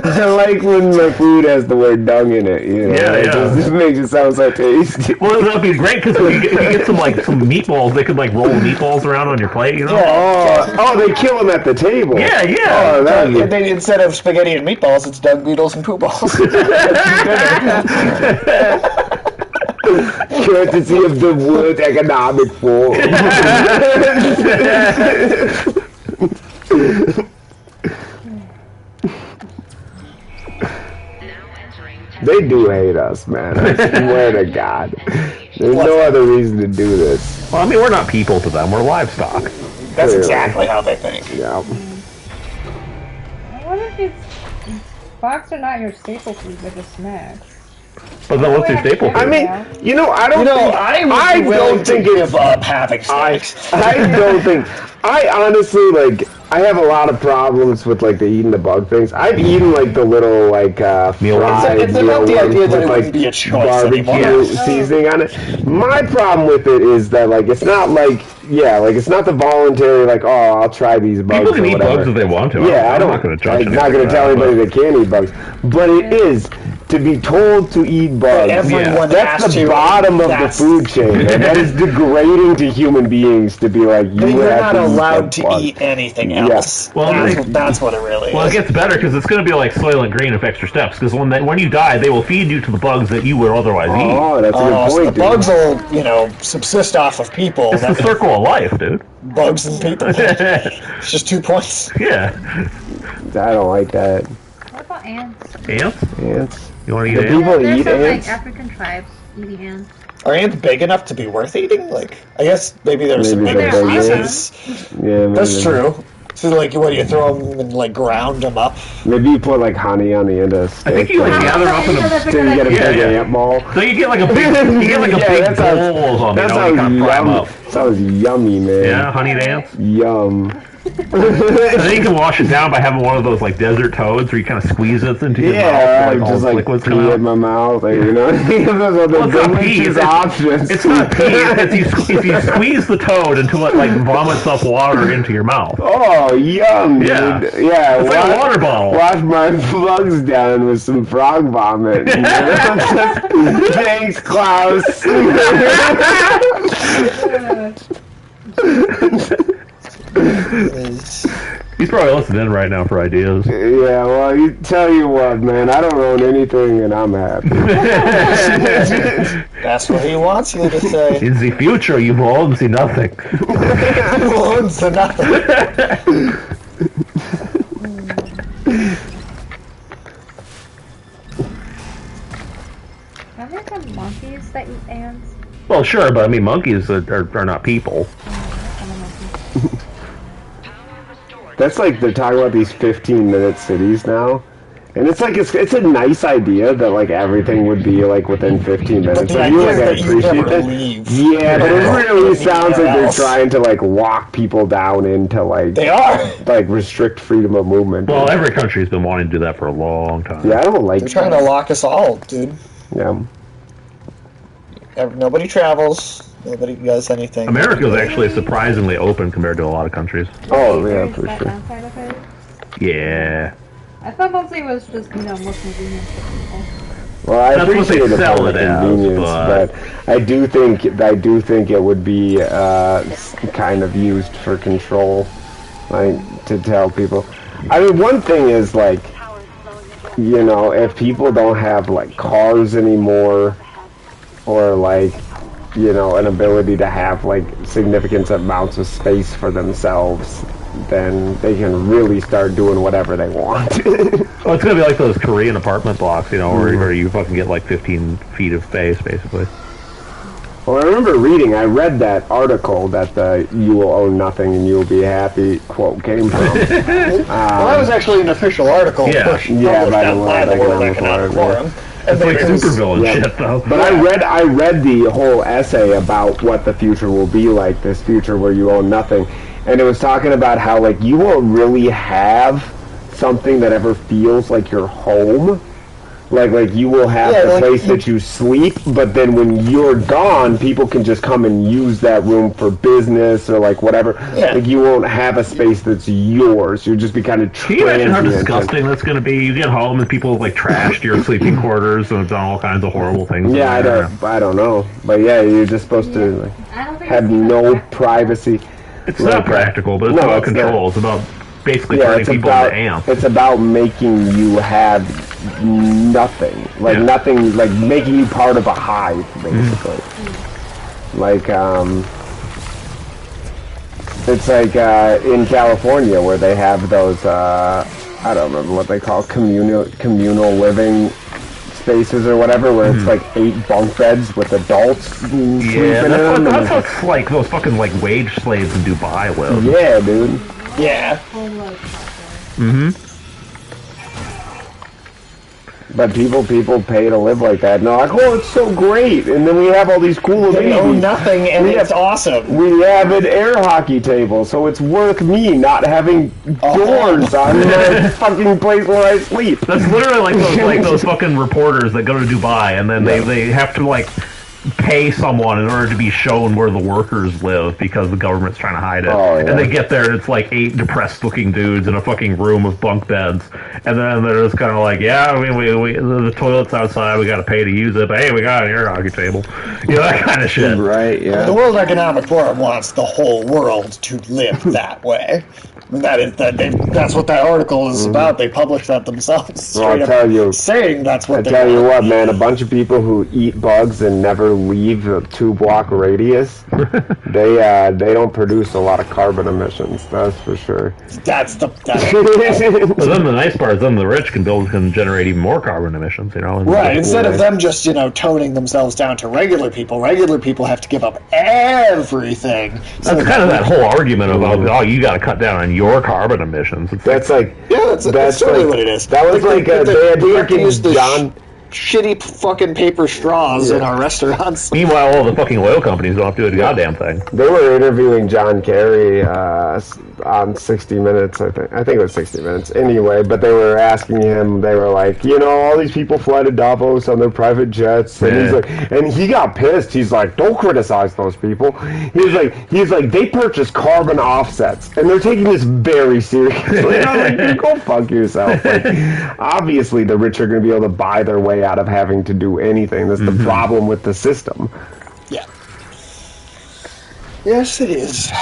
I like when my food has the word dung in it. You know? It just makes it sound so tasty. Well, that'd be great because if you get some meatballs, they could like roll meatballs around on your plate. You know? Oh, they kill them at the table. Yeah. Oh, instead of spaghetti and meatballs, it's dung beetles and poo balls. Courtesy of the World Economic Forum. They do hate us, man. I swear to God. There's no other reason to do this. Well, I mean, we're not people to them. We're livestock. That's exactly how they think. Yeah. What if these bugs are not your staple foods, they're just snacks? But then what's your staple food? I mean, I don't think give up having snacks. I don't think. I honestly, like, I have a lot of problems with, like, eating the bug things. I've eaten, like, the little, like, fried it's about the idea that it with, wouldn't be a choice barbecue anymore. seasoning on it. My problem with it is that, like, it's not, like, it's not the voluntary, like, oh, I'll try these bugs. People can or eat whatever. bugs if they want to. Yeah, I'm not going to judge. I'm not going to tell anybody that can't eat bugs. But it is to be told to eat bugs. That's the bottom of the food chain. And that is degrading to human beings to be like, you're not allowed to eat anything else. Yes. Well, that's what it really is. Well, it gets better because it's going to be like Soylent Green with extra steps. Because when you die, they will feed you to the bugs that you would otherwise eat. Oh, that's a good point. So the bugs will, subsist off of people. It's the circle of life, dude. Bugs and people. It's just 2 points. Yeah. I don't like that. What about ants? Ants? You want to eat ants? People eat some, ants? like, African tribes eating ants. Are ants big enough to be worth eating? Like, I guess maybe there's some bigger species. Yeah, that's true. So, like, what do you throw them and like ground them up? Maybe you put like honey on the end of a stick. I think you like gather them up in a. Till you get a big ant ball. So you get like a big, big bowls on them. That sounds yummy. Sounds yummy, man. Yeah, honeyed ants. Yum. And then you can wash it down by having one of those like desert toads where you kind of squeeze it into your mouth, like just all like liquids pee come out. in my mouth, those are the delicious options. It's not pee. It's if you squeeze the toad until it like vomits up water into your mouth. Oh, yum! Yeah, dude. Yeah. It's like a water bottle. Wash my bugs down with some frog vomit. Thanks, Klaus. He's probably listening right now for ideas. Yeah, well, tell you what, man, I don't own anything and I'm happy. That's what he wants you to say. In the future, you will own see nothing. You will own see nothing. Are there some monkeys that eat ants? Well, sure, but I mean, monkeys are not people. That's like they're talking about these 15-minute cities now. And it's like it's a nice idea that like everything would be like within 15 minutes. But the you like idea I is that you appreciate never that. leave. Yeah, but it really sounds like they're else. trying to like lock people down into like They are. like restrict freedom of movement. Well, every country's been wanting to do that for a long time. Yeah, I don't like They're trying to lock us all, dude. Yeah. Nobody travels. Nobody does anything. America is actually surprisingly open compared to a lot of countries. Oh, yeah, for that sure. downside of it? Yeah. I thought mostly it was just, more convenient for people. Well, I That's what they appreciate the sell part of it as, convenience, but I do think it would be kind of used for control, like to tell people. I mean, one thing is like, if people don't have like cars anymore, or like, an ability to have like significant amounts of space for themselves, then they can really start doing whatever they want. Well, it's gonna be like those Korean apartment blocks, where you fucking get like 15 feet of space, basically. Well, I remember I read that article that the "you will own nothing and you will be happy" quote came from. Well, that was actually an official article published by the World Economic Forum. It's like supervillain shit, though. But I read the whole essay about what the future will be like, this future where you own nothing. And it was talking about how, like, you won't really have something that ever feels like your home. Like you will have the place that you sleep, but then when you're gone, people can just come and use that room for business or, like, whatever. Yeah. Like, you won't have a space that's yours. You'll just be kind of Can you imagine how disgusting that's going to be? You get home and people have, like, trashed your sleeping quarters and done all kinds of horrible things. Yeah, I don't know. But, yeah, you're just supposed to, like, have no privacy. It's not practical, but it's about control. It's about basically turning people into ants. It's about making you have nothing. Like, nothing, like, making you part of a hive, basically. Like, it's like, in California where they have those, I don't remember what they call communal living spaces or whatever, where it's like 8 bunk beds with adults sleeping in them. That's what's like those fucking like wage slaves in Dubai live. Yeah, dude. Yeah. But people pay to live like that. And they're like, oh, it's so great. And then we have all these cool amenities. They own nothing, and it's awesome. We have an air hockey table, so it's worth me not having doors on the fucking place where I sleep. That's literally like those fucking reporters that go to Dubai, and then they have to, like, pay someone in order to be shown where the workers live because the government's trying to hide it. Oh, yeah. And they get there and it's like 8 depressed looking dudes in a fucking room with bunk beds. And then they're just kind of like, yeah, I mean, we the toilet's outside, we got to pay to use it, but hey, we got an air hockey table. That kind of shit. Right, yeah. The World Economic Forum wants the whole world to live that way. That's what that article is about. They published that themselves. Well, I'll tell you, saying that's what I tell you what, man, a bunch of people who eat bugs and never leave a 2-block radius, they don't produce a lot of carbon emissions. That's for sure. That's But then the nice part is then the rich can generate even more carbon emissions, Right. Instead of them just toning themselves down to regular people have to give up everything. That's kind of that whole argument about you got to cut down on your carbon emissions. That's like that's totally what it is. That was like they had fucking John. Shitty fucking paper straws in our restaurants. Meanwhile, all the fucking oil companies don't have to do a goddamn thing. They were interviewing John Kerry on 60 Minutes, I think it was 60 Minutes. Anyway, but they were asking him, they were like, all these people fly to Davos on their private jets, and he's like, and he got pissed. He's like, don't criticize those people. He's like, they purchase carbon offsets, and they're taking this very seriously. And I'm like, go fuck yourself. Like, obviously, the rich are going to be able to buy their way out of having to do anything. That's the problem with the system. Yeah. Yes, it is.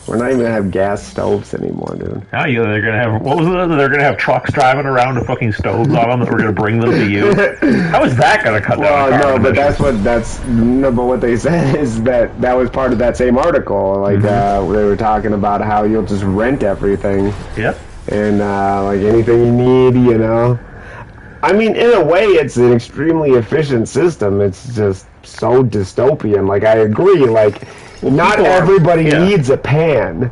We're not even gonna have gas stoves anymore, dude. How they're gonna have They're gonna have trucks driving around with fucking stoves on them that we're gonna bring them to you. How is that gonna cut down? Well, no, but what they said is that was part of that same article. Like they were talking about how you'll just rent everything. Yep. And like anything you need, I mean, in a way, it's an extremely efficient system. It's just so dystopian. Like, I agree. Like, not everybody needs a pan.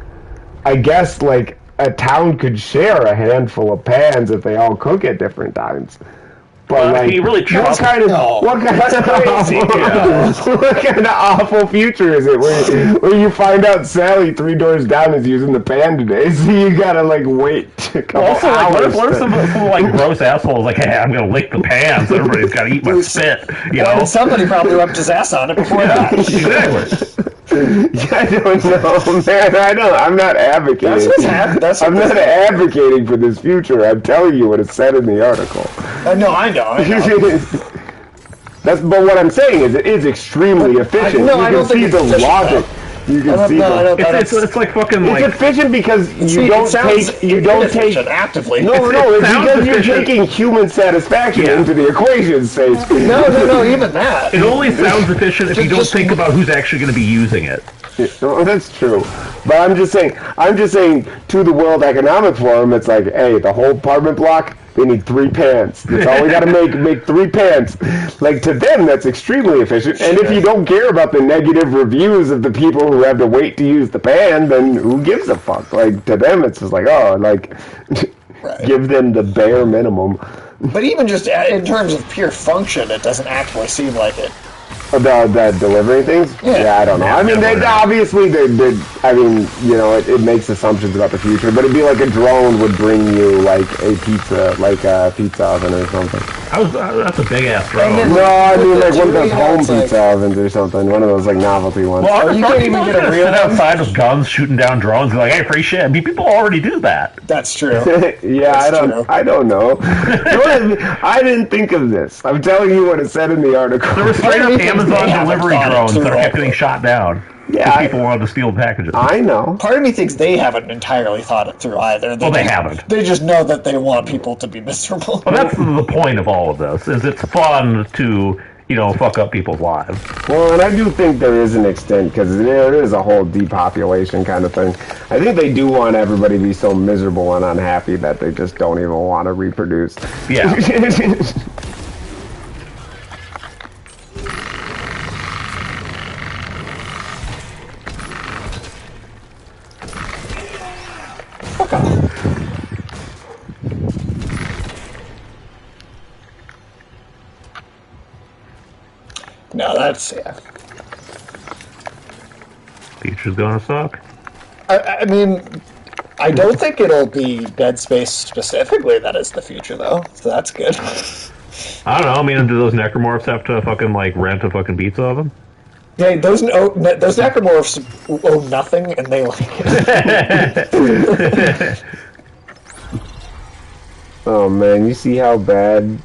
I guess, like, a town could share a handful of pans if they all cook at different times. But like, he really what kind of awful future is it where you find out Sally 3 doors down is using the pan today, so you gotta like wait a couple also, like, hours. what if some like gross asshole is like, hey, I'm gonna lick the pan, so everybody's gotta eat my spit, you know? And somebody probably wiped his ass on it before that. Exactly. I don't know, man. I'm not advocating. That's what's happened. I'm not advocating for this future. I'm telling you what it said in the article. No, I know. But what I'm saying is it is extremely efficient. No, I you don't can see think the it's efficient, logic. You can see it's like fucking like... It's efficient because you don't take actively. No, it's because you're taking human satisfaction into the equation, Sage. No, even that. It only sounds efficient if you don't think about who's actually going to be using it. No, that's true. But I'm just saying, to the World Economic Forum, it's like, hey, the whole apartment block, they need 3 pans. That's all we gotta make 3 pans. Like, to them, that's extremely efficient. And if you don't care about the negative reviews of the people who have to wait to use the pan, then who gives a fuck? Like, to them, it's just like, oh, like, give them the bare minimum. But even just in terms of pure function, it doesn't actually seem like it. The delivery things? Yeah, I don't know. I mean, obviously, I mean, you know, it makes assumptions about the future, but it'd be like a drone would bring you, like, a pizza oven or something. That's a big-ass drone. No, I mean, like, one of those home pizza ovens or something. One of those, like, novelty ones. Well, you can't even get a real one. Outside with guns, shooting down drones, like, hey, free shit. I mean, people already do that. That's true. Yeah, I don't know. I didn't think of this. I'm telling you what it said in the article. There was straight-up Amazon delivery drones that kept getting shot down. Yeah, people wanted to steal packages. I know. Part of me thinks they haven't entirely thought it through either. They haven't. They just know that they want people to be miserable. Well, that's the point of all of this, is it's fun to, you know, fuck up people's lives. Well, and I do think there is an extent, because there is a whole depopulation kind of thing. I think they do want everybody to be so miserable and unhappy that they just don't even want to reproduce. Yeah. No, that's Future's gonna suck. I mean, I don't think it'll be Dead Space specifically that is the future, though. So that's good. I don't know. I mean, do those necromorphs have to fucking like rent a fucking pizza oven? Yeah, those necromorphs owe nothing, and they like it. Oh man, you see how bad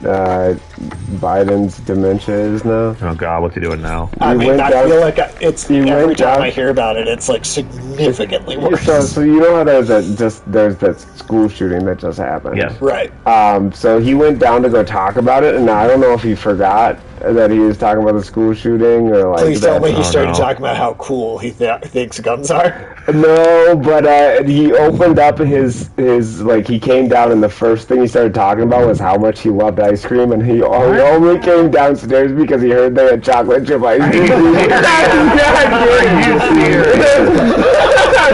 Biden's dementia is now? Oh god, what's he doing now? I mean, I feel like every time I hear about it, it's like significantly worse. So you know how there's that school shooting that just happened? Yes. Right. So he went down to go talk about it, and I don't know if he forgot that he was talking about the school shooting or like. Please tell me he started talking about how cool he thinks guns are. No, but he opened up his like he came down and the first thing he started talking about was how much he loved ice cream, and he only came downstairs because he heard they had chocolate chip ice cream.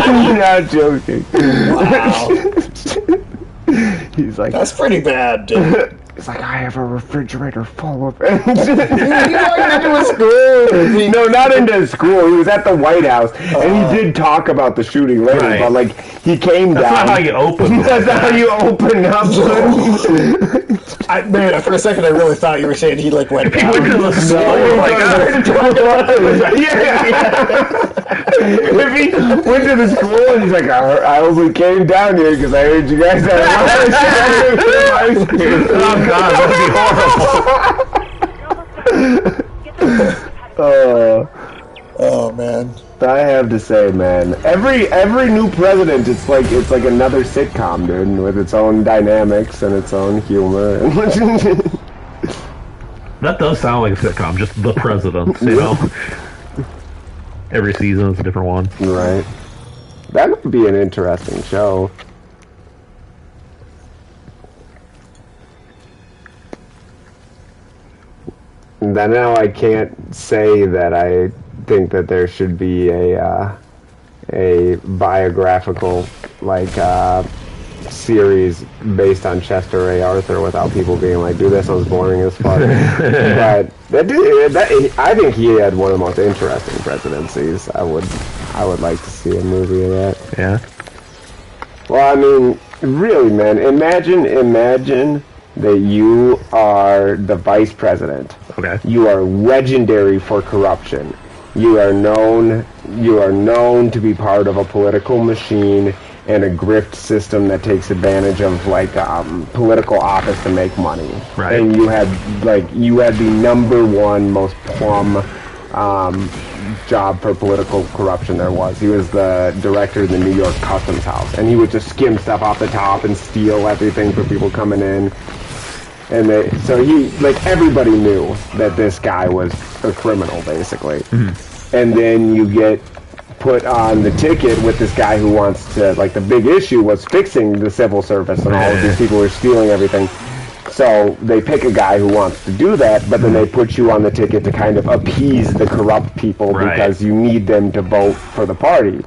I'm not joking. Wow. He's like, that's pretty bad, dude. It's like, I have a refrigerator full of it. He walked into a school. No, not into school. He was at the White House, and he did talk about the shooting later, right. But like, he came down. That's not how you open. That's not how you open up. Man, for a second I really thought you were saying he like went down. He went to the school. If he went to the school and he's like, I only came down here because I heard you guys had ice cream. Oh god, that'd be horrible. Oh man. I have to say, man, every new president, it's like another sitcom, dude, with its own dynamics and its own humor. That does sound like a sitcom, just the president, you know. Every season is a different one. Right. That would be an interesting show. Then now I can't say that I think that there should be a biographical, like, series based on Chester A. Arthur without people being like, dude, that sounds boring as fuck. But I think he had one of the most interesting presidencies. I would like to see a movie of that. Yeah. Well, I mean, really, man, imagine that you are the vice president. Okay. You are legendary for corruption. You are known to be part of a political machine and a grift system that takes advantage of like political office to make money. Right. And you had the number one most plum job for political corruption there was. He was the director of the New York Customs House, and he would just skim stuff off the top and steal everything for people coming in. And so everybody knew that this guy was a criminal, basically. Mm-hmm. And then you get put on the ticket with this guy who wants to, like, the big issue was fixing the civil service, and all of these people were stealing everything. So they pick a guy who wants to do that, but then they put you on the ticket to kind of appease the corrupt people because you need them to vote for the party.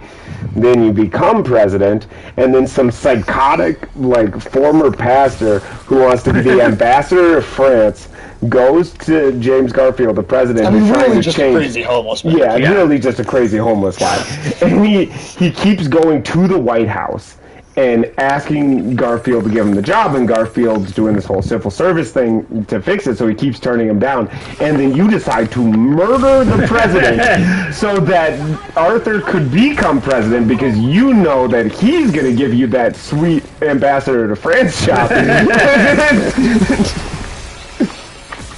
Then you become president, and then some psychotic, like, former pastor who wants to be the ambassador of France goes to James Garfield, the president, I mean, trying really to just change. a crazy homeless man. Yeah, really just a crazy homeless guy. And he keeps going to the White House and asking Garfield to give him the job, and Garfield's doing this whole civil service thing to fix it, so he keeps turning him down. And then you decide to murder the president so that Arthur could become president because you know that he's going to give you that sweet ambassador to France job.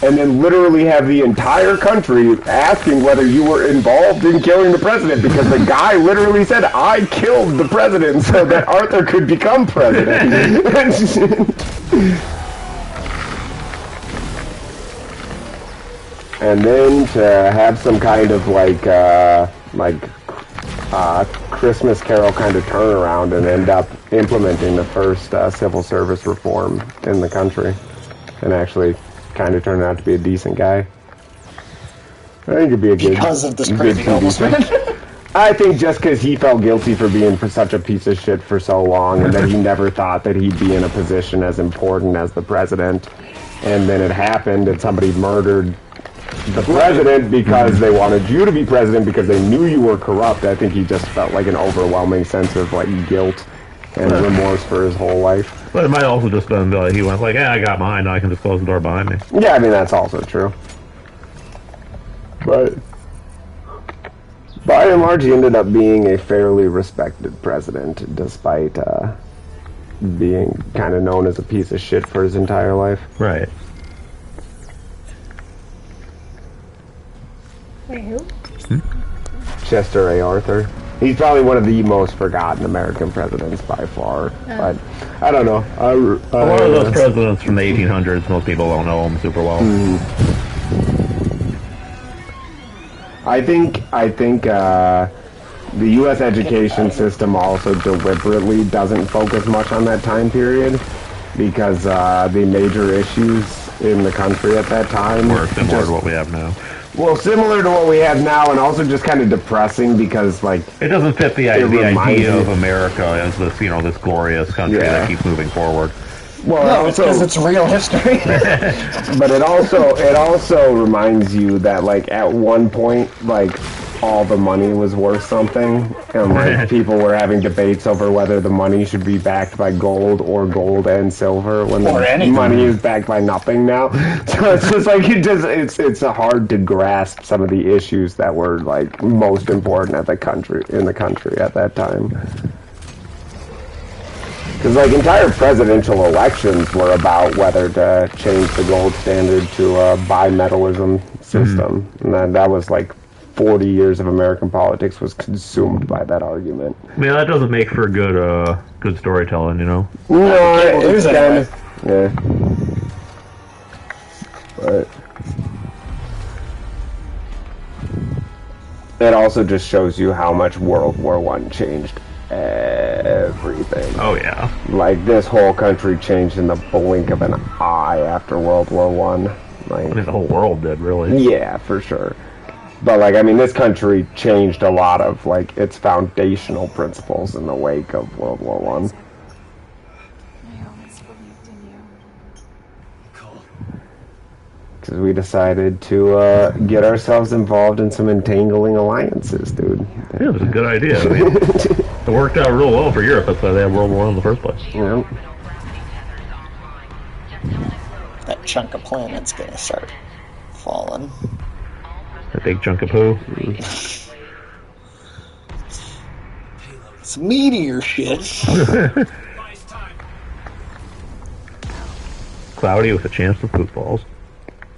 And then literally have the entire country asking whether you were involved in killing the president, because the guy literally said, I killed the president so that Arthur could become president. And then to have some kind of Christmas Carol kind of turnaround and end up implementing the first civil service reform in the country, and actually kind of turned out to be a decent guy. I think it'd be a good... Because of this crazy homeless man? I think just because he felt guilty for being such a piece of shit for so long, and that he never thought that he'd be in a position as important as the president, and then it happened and somebody murdered the president because they wanted you to be president because they knew you were corrupt. I think he just felt like an overwhelming sense of like guilt and remorse for his whole life. But it might also just been he went like, yeah, I got mine, now I can just close the door behind me. Yeah, I mean, that's also true. But by and large, he ended up being a fairly respected president, despite being kind of known as a piece of shit for his entire life. Right. Wait, who? Chester A. Arthur. He's probably one of the most forgotten American presidents by far. But I don't know. A lot of those presidents from the 1800s, most people don't know them super well. I think the U.S. education system also deliberately doesn't focus much on that time period because the major issues in the country at that time were similar to what we have now. Well, similar to what we have now, and also just kind of depressing because, like, it doesn't fit the idea of America as this, this glorious country that keeps moving forward. Well, no, it's because it's real history. But it also reminds you that, like, at one point, like, all the money was worth something, and like people were having debates over whether the money should be backed by gold or gold and silver when the money is backed by nothing now. So it's just like it's hard to grasp some of the issues that were like most important in the country at that time. Because like entire presidential elections were about whether to change the gold standard to a bimetallism system, and that was like 40 years of American politics was consumed by that argument. Yeah, that doesn't make for good storytelling, No, it's kind of... Yeah. But... it also just shows you how much World War I changed everything. Oh, yeah. Like, this whole country changed in the blink of an eye after World War I. Like, I mean, the whole world did, really. Yeah, for sure. But, like, I mean, this country changed a lot of, like, its foundational principles in the wake of World War I. Because we decided to get ourselves involved in some entangling alliances, dude. Yeah, it was a good idea. I mean, it worked out real well for Europe. That's why they had World War I in the first place. Yeah. That chunk of planet's gonna start falling. A big chunk of poo. It's meteor shit. Cloudy with a chance for poop balls.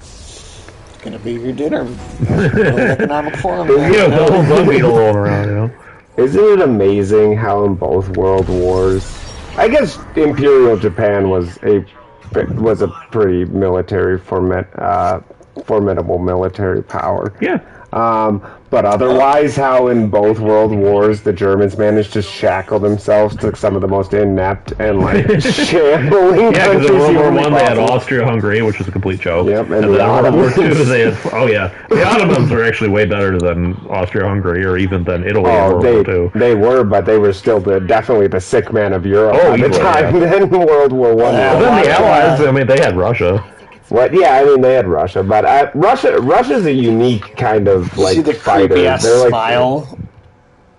It's gonna be your dinner. Economic forum. Yeah, the whole bug beetle rolling around, you know. Isn't it amazing how in both world wars, I guess Imperial Japan was a pretty military formidable military power. Yeah. But otherwise, how in both world wars the Germans managed to shackle themselves to some of the most inept and shambling Yeah, because countries. in World War I they had Austria-Hungary, which was a complete joke. Yep, and then in World War II they had, the Ottomans were actually way better than Austria-Hungary or even than Italy in World War II. They were, but they were still definitely the sick man of Europe at the time. Yeah. Then World War I. But then the Allies, I mean, they had Russia. What? Yeah, I mean they had Russia, but Russia's a unique kind of See the fighter. creepy ass They're smile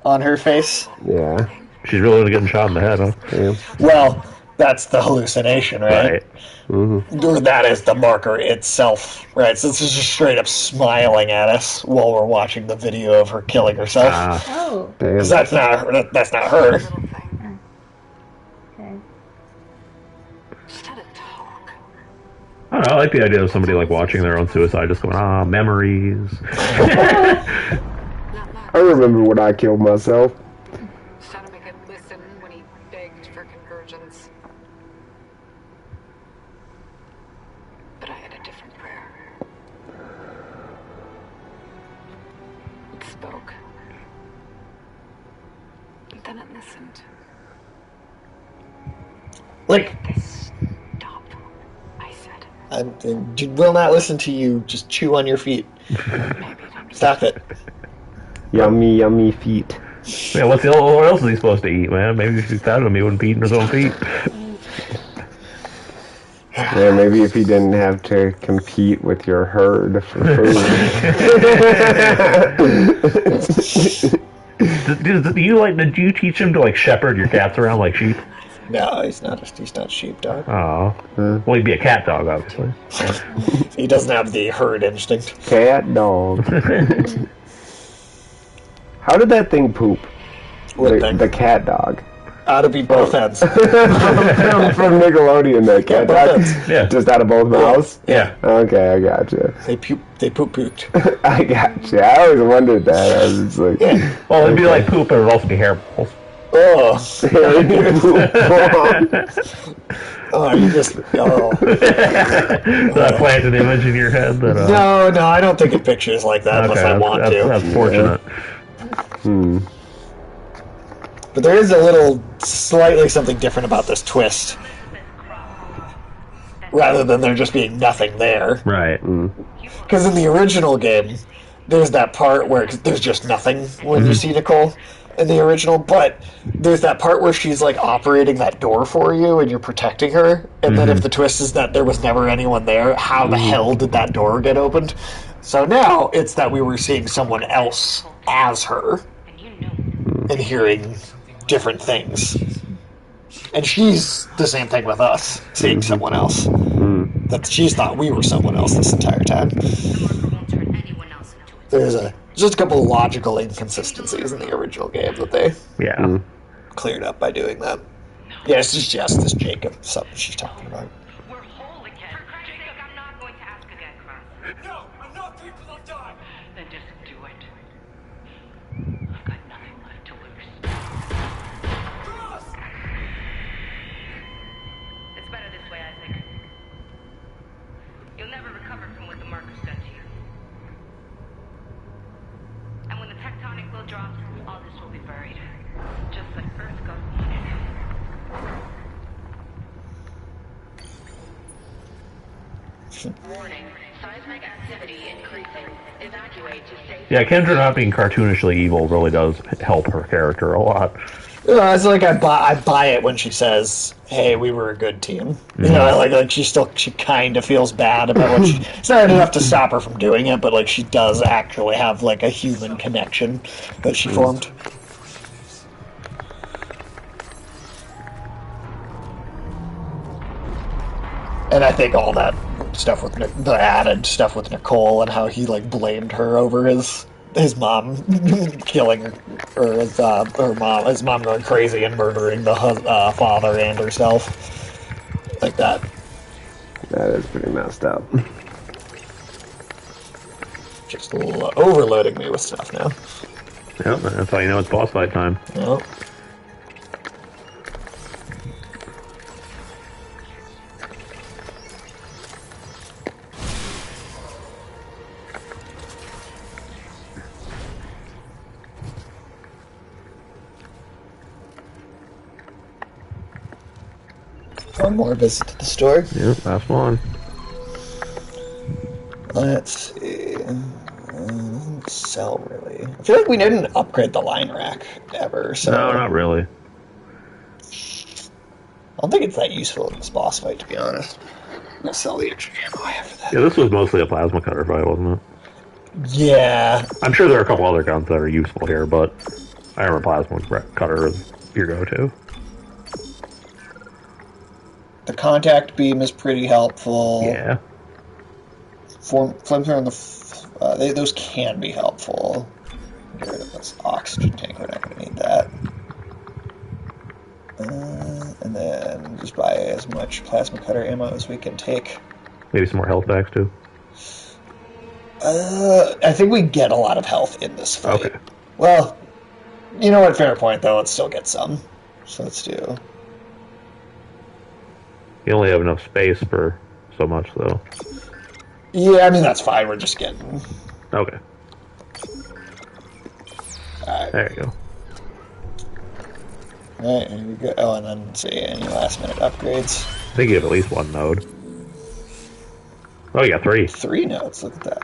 on her face. Yeah, she's really getting shot in the head, huh? Yeah. Well, that's the hallucination, right? Mm-hmm. Or that is the marker itself, right? So it's just straight up smiling at us while we're watching the video of her killing herself. Oh. Because that's not her. That's not her. Okay. I don't know, I like the idea of somebody watching their own suicide, just going, memories. I remember when I killed myself. Shadowman could listen when he begged for convergence. But I had a different prayer. It spoke. And then it listened. I will not listen to you just chew on your feet. Stop it. Yummy, yummy feet. Yeah, what else is he supposed to eat, man? Maybe if he fed him, he wouldn't be eating his own feet. Yeah, maybe if he didn't have to compete with your herd for food. Did you teach him to shepherd your cats around like sheep? No, he's not sheepdog. Oh. Well, he'd be a cat dog, obviously. He doesn't have the herd instinct. Cat dog. How did that thing poop? The cat dog. Out of both ends. From Nickelodeon, that cat dog. Yeah. Just out of both mouths? Yeah. Okay, I gotcha. They pooped. I gotcha. I always wondered that. I was just like... Well, it'd be like poop, but it would also be hairballs. Oh. You just... Oh. I planted an image in your head that... No, I don't think of pictures like that unless I want to. That's fortunate. Hmm. But there is a little, slightly something different about this twist. Rather than there just being nothing there. Right. Because in the original game, there's that part where there's just nothing when you see Nicole in the original, but there's that part where she's operating that door for you and you're protecting her, and then if the twist is that there was never anyone there, how the hell did that door get opened? So now it's that we were seeing someone else as her and hearing different things. And she's the same thing with us, seeing someone else. That she's thought we were someone else this entire time. There's just a couple of logical inconsistencies in the original game that they cleared up by doing that. Yeah, it's just this Jacob, something she's talking about. We're whole again. For Christ's sake, I'm not going to ask again, Cross. No, enough people have died. Then just do it. I've got nothing left to lose. Cross! It's better this way, I think. You'll never recover from what the marker's done to you. And when the tectonic will drops, all this will be buried. Just like Earth got wanted. Warning. Seismic activity increasing. Evacuate to safe. Yeah, Kendra not being cartoonishly evil really does help her character a lot. It's like I buy it when she says, "Hey, we were a good team." You know, like she kind of feels bad about what she. It's not enough to stop her from doing it, but like she does actually have like a human connection that she formed. And I think all that stuff with the added stuff with Nicole and how he like blamed her over his mom killing her, or his mom going crazy and murdering the father and herself, like that. That is pretty messed up. Just overloading me with stuff now. Yep, that's how you know it's boss fight time. Yep. One more visit to the store. Yep, last one. Let's see. Sell, really. I feel like we didn't upgrade the line rack ever, so... No, not really. I don't think it's that useful in this boss fight, to be honest. I'm gonna sell the extra ammo I have for that. Yeah, this was mostly a plasma cutter fight, wasn't it? Yeah. I'm sure there are a couple other guns that are useful here, but I remember plasma cutter is your go-to. The contact beam is pretty helpful. Yeah. Flamethrower and those can be helpful. Get rid of this oxygen tank. We're not going to need that. And then just buy as much plasma cutter ammo as we can take. Maybe some more health packs too. I think we get a lot of health in this fight. Okay. Well, you know what? Fair point, though. Let's still get some. So let's do. You only have enough space for so much, though. Yeah, I mean, that's fine. We're just getting... Okay. Alright. There you go. Alright, here we go. Oh, and then, see, any last-minute upgrades. I think you have at least one node. Oh, you got 3. 3 nodes, look at that.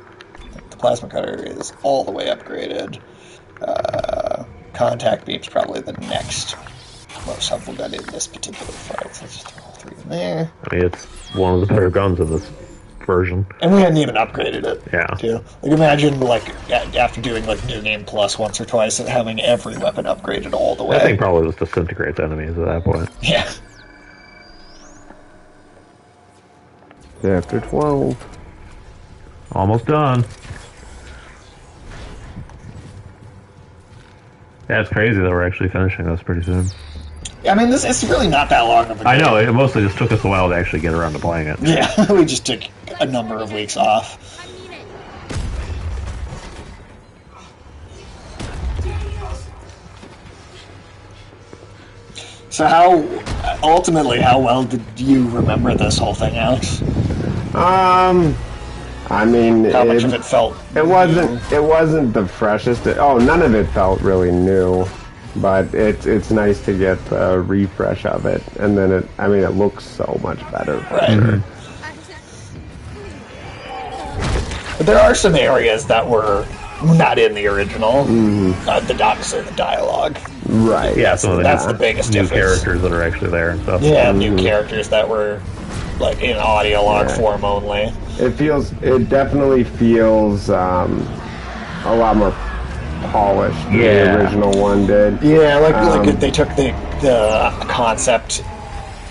The plasma cutter is all the way upgraded. Contact beam's probably the next most helpful gun in this particular fight. So let's just throw all 3 in there. I mean, it's one of the better guns in this version. And we hadn't even upgraded it. Yeah. Too. Like, imagine, like, after doing, like, New Game Plus once or twice and having every weapon upgraded all the way. That thing probably just disintegrates enemies at that point. Yeah. Chapter 12. Almost done. Yeah, it's crazy that we're actually finishing this pretty soon. I mean, it's really not that long of a game. I know, it mostly just took us a while to actually get around to playing it. Yeah, we just took a number of weeks off. So how well did you remember this whole thing, Alex? I mean, how much of it felt it wasn't the freshest. None of it felt really new, but it's nice to get a refresh of it, and then it looks so much better. Right. Mm-hmm. But there are some areas that were not in the original. Mm-hmm. Obviously the dialogue. Right. Yeah, so that's the biggest new difference. Characters that are actually there and stuff. Yeah, new characters that were like in audio log form only. It definitely feels a lot more polished than the original one did. Yeah, like they took the concept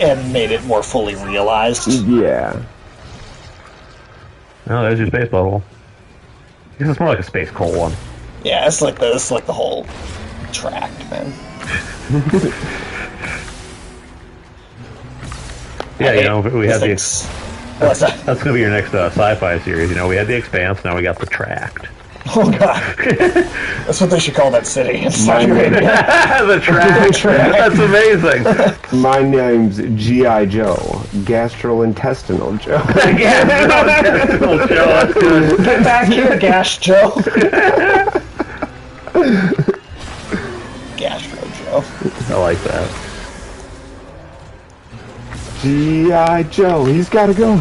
and made it more fully realized. Yeah. Oh, there's your space bubble. I guess it's more like a space coal one. Yeah, it's like the whole tract, man. Yeah, you know, we had the... What's that? That's going to be your next sci-fi series. You know, we had The Expanse, now we got The Tract. Oh, God. That's what they should call that city in Saudi Arabia. The Tract. That's amazing. My name's G.I. Joe. Gastrointestinal Joe. Gastrointestinal Joe, that's good. Get back here, Gas Joe. Gastro Joe. I like that. G.I. Joe, he's gotta go.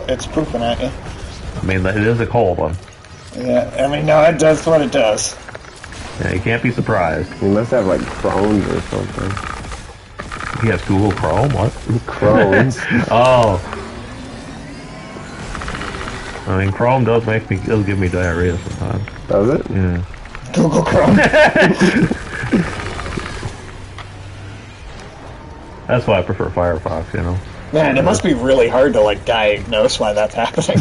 Oh, it's pooping at you. I mean, it is a cold one. Yeah, I mean, no, it does what it does. Yeah, you can't be surprised. You must have like Crohn's or something. He has Google Chrome? What? Crohn's. Oh. I mean, Chrome does give me diarrhea sometimes. Does it? Yeah. Google Chrome. That's why I prefer Firefox, you know. Man, it must be really hard to, like, diagnose why that's happening.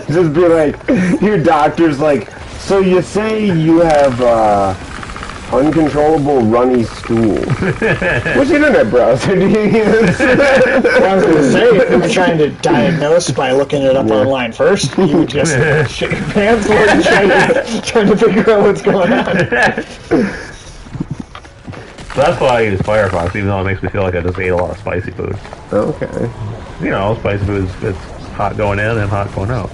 Just be like, your doctor's like, so you say you have, uncontrollable runny stool. Which internet browser do you use? Well, I was going to say, if you were trying to diagnose by looking it up online first, you would just shit your pants while you're trying to figure out what's going on. That's why I use Firefox, even though it makes me feel like I just ate a lot of spicy food. Okay. You know, spicy food it's hot going in and hot going out.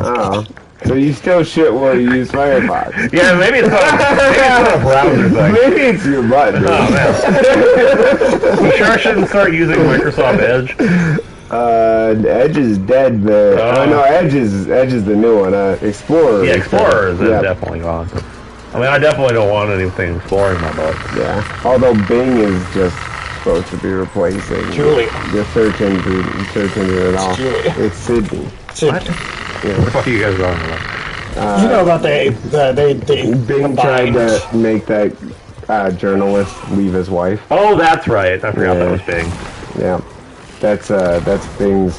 Oh. So you still shit while you use Firefox? Yeah, maybe it's not a browser thing. Maybe it's your butt, dude. Oh, man. You sure I shouldn't start using Microsoft Edge? Edge is dead, man. Oh, no, Edge is the new one. Explorer. Yeah, Explorer is definitely gone. I mean, I definitely don't want anything exploring my butt. Yeah. Although Bing is just supposed to be replacing the search engine at all. It's Sydney. What? Yeah. What the fuck are you guys talking about? You know about they Bing tried to make that journalist leave his wife. Oh, that's right. I forgot that was Bing. Yeah. That's Bing's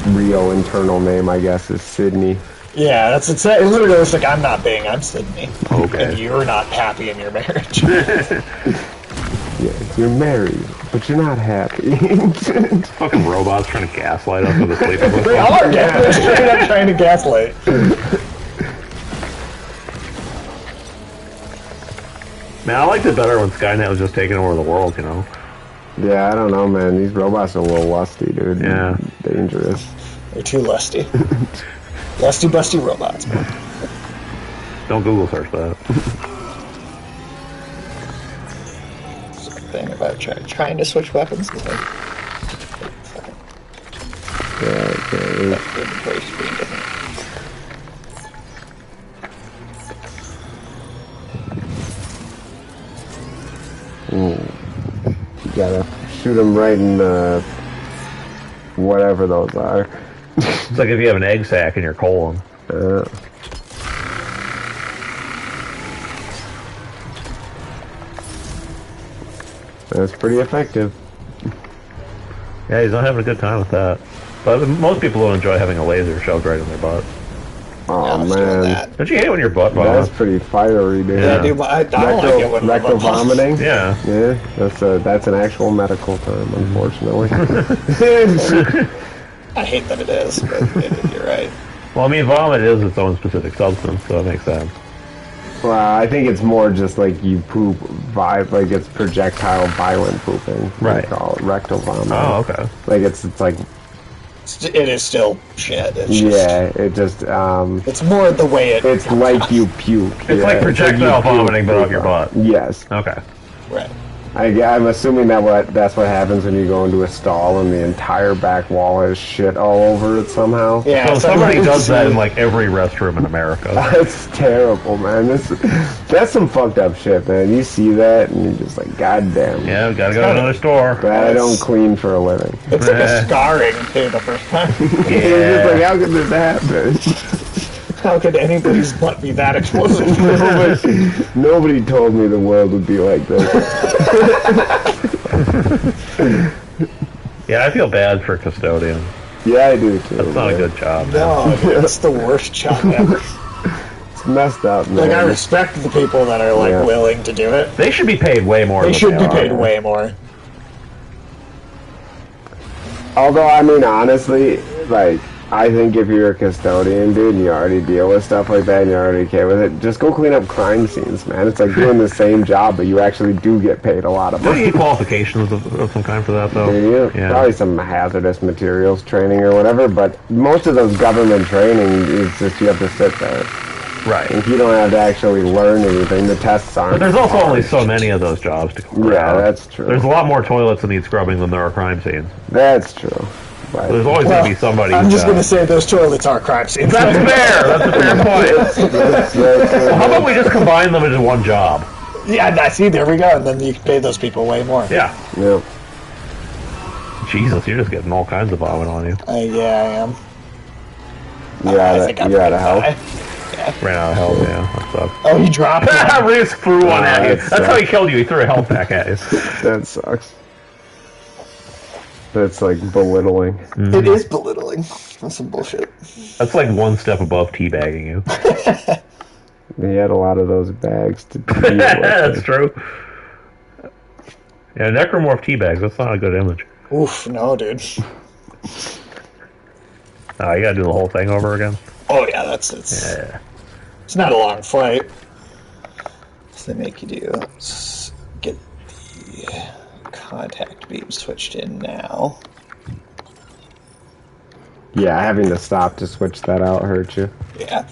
real internal name, I guess, is Sydney. Yeah, it literally looks like I'm not Bing, I'm Sydney. Okay. And you're not happy in your marriage. Yeah, you're married, but you're not happy. Fucking robots trying to gaslight us with a sleeping with They are definitely straight up trying to gaslight. Man, I liked it better when Skynet was just taking over the world, you know? Yeah, I don't know, man. These robots are a little lusty, dude. Yeah. Dangerous. They're too lusty. Lusty busty robots, man. Don't Google search that. Thing about trying to switch weapons. Yeah, okay. Inventory screen doesn't. You gotta shoot them right in the whatever those are. It's like if you have an egg sac in your colon. That's pretty effective. Yeah, he's not having a good time with that. But most people don't enjoy having a laser shoved right in their butt. Oh, man. Don't you hate when your butt That's vomits? pretty fiery, dude. Yeah, dude, I don't like it when rectal vomiting? Yeah. Yeah, that's an actual medical term, unfortunately. I hate that it is, but you're right. Well, I mean, vomit is its own specific substance, so it makes sense. Well, I think it's more just like you poop vibe, like it's projectile violent pooping. Right. They call it rectal vomiting. Oh, okay. Like it's like. It is still shit. It's it just. It's more the way it. It's like you puke. It's like projectile vomiting, but up your butt. Yes. Okay. Right. I'm assuming that's what happens when you go into a stall and the entire back wall has shit all over it somehow. Yeah. So somebody does that in like every restroom in America. That's terrible, man. That's some fucked up shit, man. You see that and you're just like, God damn. Yeah, we gotta go to another store. But I don't clean for a living. It's like a scarring too the first time. It's just like, how could this happen? How could anybody's butt be that explosive? Nobody told me the world would be like this. Yeah, I feel bad for custodians. Yeah, I do too. That's not a good job, man. No, dude, it's the worst job ever. It's messed up, man. Like, I respect the people that are like willing to do it. They should be paid way more. They should be paid way more. Although, I mean, honestly, like, I think if you're a custodian, dude, and you already deal with stuff like that and you're already okay with it, just go clean up crime scenes, man. It's like doing the same job, but you actually do get paid a lot of Do you money. need qualifications of some kind for that, though? Do you? Yeah. Probably some hazardous materials training or whatever, but most of those government training is just you have to sit there. Right. If you don't have to actually learn anything, the tests aren't. But there's also hard. only so many of those jobs to go Yeah, around. that's true. There's a lot more toilets that need scrubbing than there are crime scenes. That's true. Right. There's always going to be somebody. I'm just going to say those toilets are crime scenes. That's fair. That's a fair point. Well, how about we just combine them into one job? Yeah, I see. There we go. And then you can pay those people way more. Yeah. Yep. Jesus, you're just getting all kinds of vomit on you. Yeah, I am. You're out of health. Yeah. Ran out of health, yeah. That sucks. Oh, he dropped it. Reese threw one at you. That That's how he killed you. He threw a health pack at you. That sucks. That's like belittling. Mm-hmm. It is belittling. That's some bullshit. That's like one step above teabagging you. He had a lot of those bags to deal with. That's true. Yeah, necromorph teabags. That's not a good image. Oof, no, dude. You gotta do the whole thing over again. Oh yeah, it's not a long fight. So they make you do. Let's get the contact beam switched in now. Yeah, having to stop to switch that out hurt you. Yeah,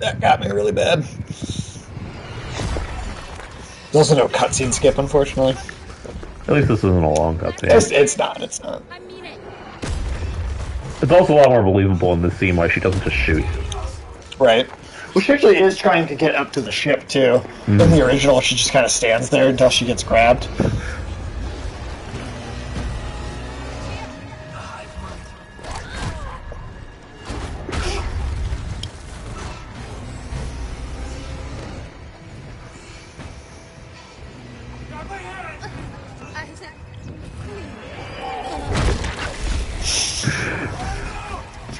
that got me really bad. There's also no cutscene skip, unfortunately. At least this isn't a long cutscene. It's not. It's not. It's also a lot more believable in this scene why she doesn't just shoot. Right. Well, she actually is trying to get up to the ship, too. In the original, she just kind of stands there until she gets grabbed.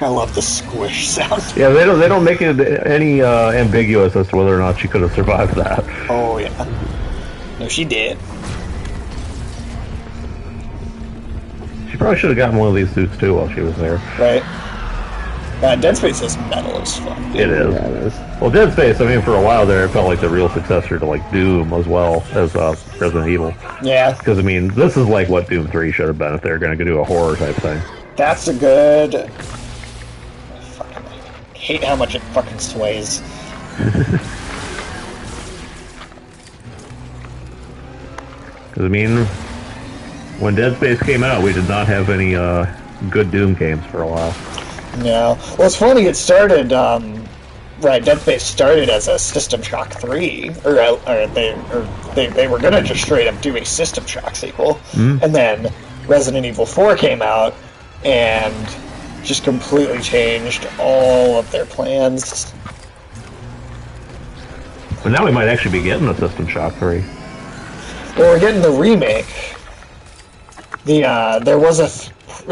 I love the squish sound. Yeah, they don't make it any ambiguous as to whether or not she could have survived that. Oh yeah. No, she did. She probably should have gotten one of these suits too while she was there. Right. Dead Space is metal as fuck. It is. Yeah, it is. Well, Dead Space, I mean, for a while there, it felt like the real successor to like Doom as well as Resident Evil. Yeah. Because I mean, this is like what Doom 3 should have been if they were going to do a horror type thing. That's a good. I hate how much it fucking sways. Because I mean, when Dead Space came out, we did not have any good Doom games for a while. No. Well, it's funny. It started. Right, Dead Space started as a System Shock 3, or they were gonna just straight up do a System Shock sequel, and then Resident Evil 4 came out and just completely changed all of their plans. But now we might actually be getting a System Shock 3. Well, we're getting the remake. There was a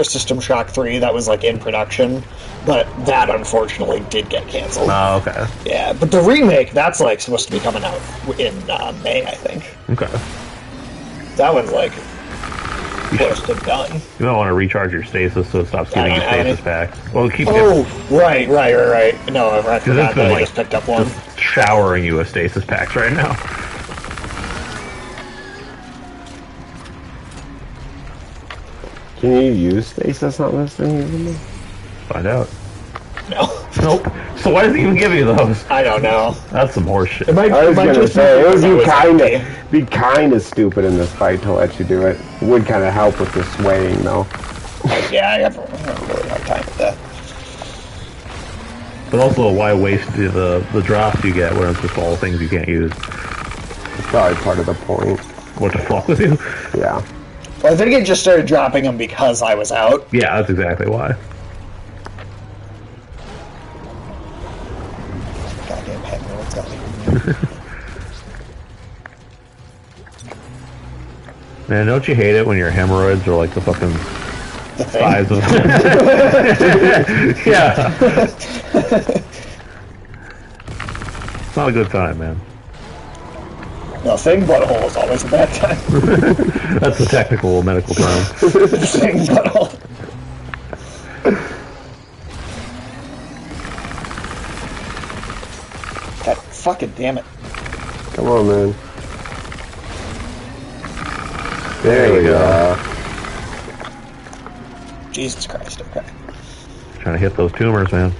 System Shock 3 that was like in production, but that unfortunately did get canceled. Oh, okay. Yeah, but the remake, that's like supposed to be coming out in May, I think. Okay. That one's like close to done. You might want to recharge your stasis so it stops giving you stasis packs. Well, keep right. No, I forgot that I like, just picked up one. Just showering you with stasis packs right now. Can you use stasis on this thing even? Find out. No. Nope. So why does it even give you those? I don't know. That's some horse shit. I was gonna say, it would be kind of stupid in this fight to let you do it. It would kind of help with the swaying, though. Yeah, I don't really have time for that. But also, why waste the drops you get when it's just all things you can't use? It's probably part of the point. What the fuck with you? Yeah. Well, I think it just started dropping them because I was out. Yeah, that's exactly why. Goddamn hemorrhoids got me. Man, don't you hate it when your hemorrhoids are like the fucking size of... Yeah. It's not a good time, man. No, saying butthole is always a bad time. That's the technical medical term. Saying butthole. God fucking damn it. Come on, man. There we go. Jesus Christ, okay. Trying to hit those tumors, man.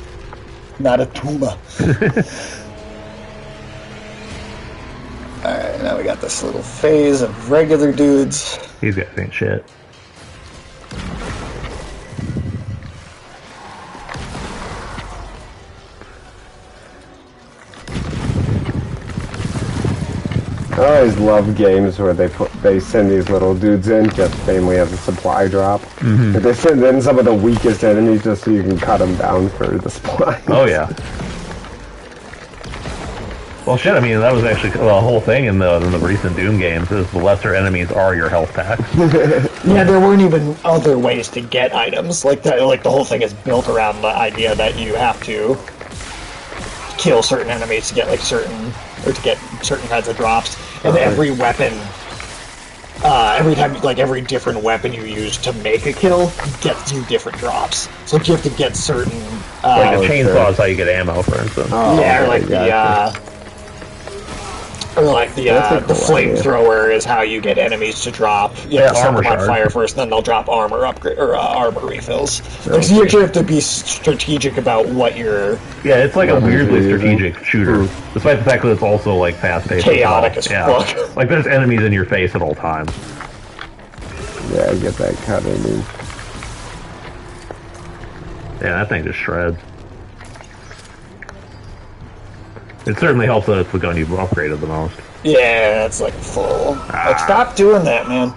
Not a tumor. Alright, now we got this little phase of regular dudes. These guys ain't shit. I always love games where they send these little dudes in just mainly as a supply drop. But they send in some of the weakest enemies just so you can cut them down for the supply. Oh yeah. Well, shit. I mean, that was actually the whole thing in the recent Doom games. Is the lesser enemies are your health packs. Yeah, there weren't even other ways to get items. Like the whole thing is built around the idea that you have to kill certain enemies to get certain kinds of drops, and every weapon, every time every different weapon you use to make a kill gets you different drops. So you have to get certain like a chainsaw is how you get ammo, for instance. yeah, or the flamethrower is how you get enemies to drop. You have to set them on fire first, then they'll drop armor upgrade or armor refills. So you actually have to be strategic about what you're. Yeah, it's like a weirdly strategic shooter, despite the fact that it's also fast-paced, chaotic as fuck. Like there's enemies in your face at all times. Yeah, I get that cut in. Yeah, that thing just shreds. It certainly helps that it's the gun you've upgraded the most. Yeah, it's full. Stop doing that, man.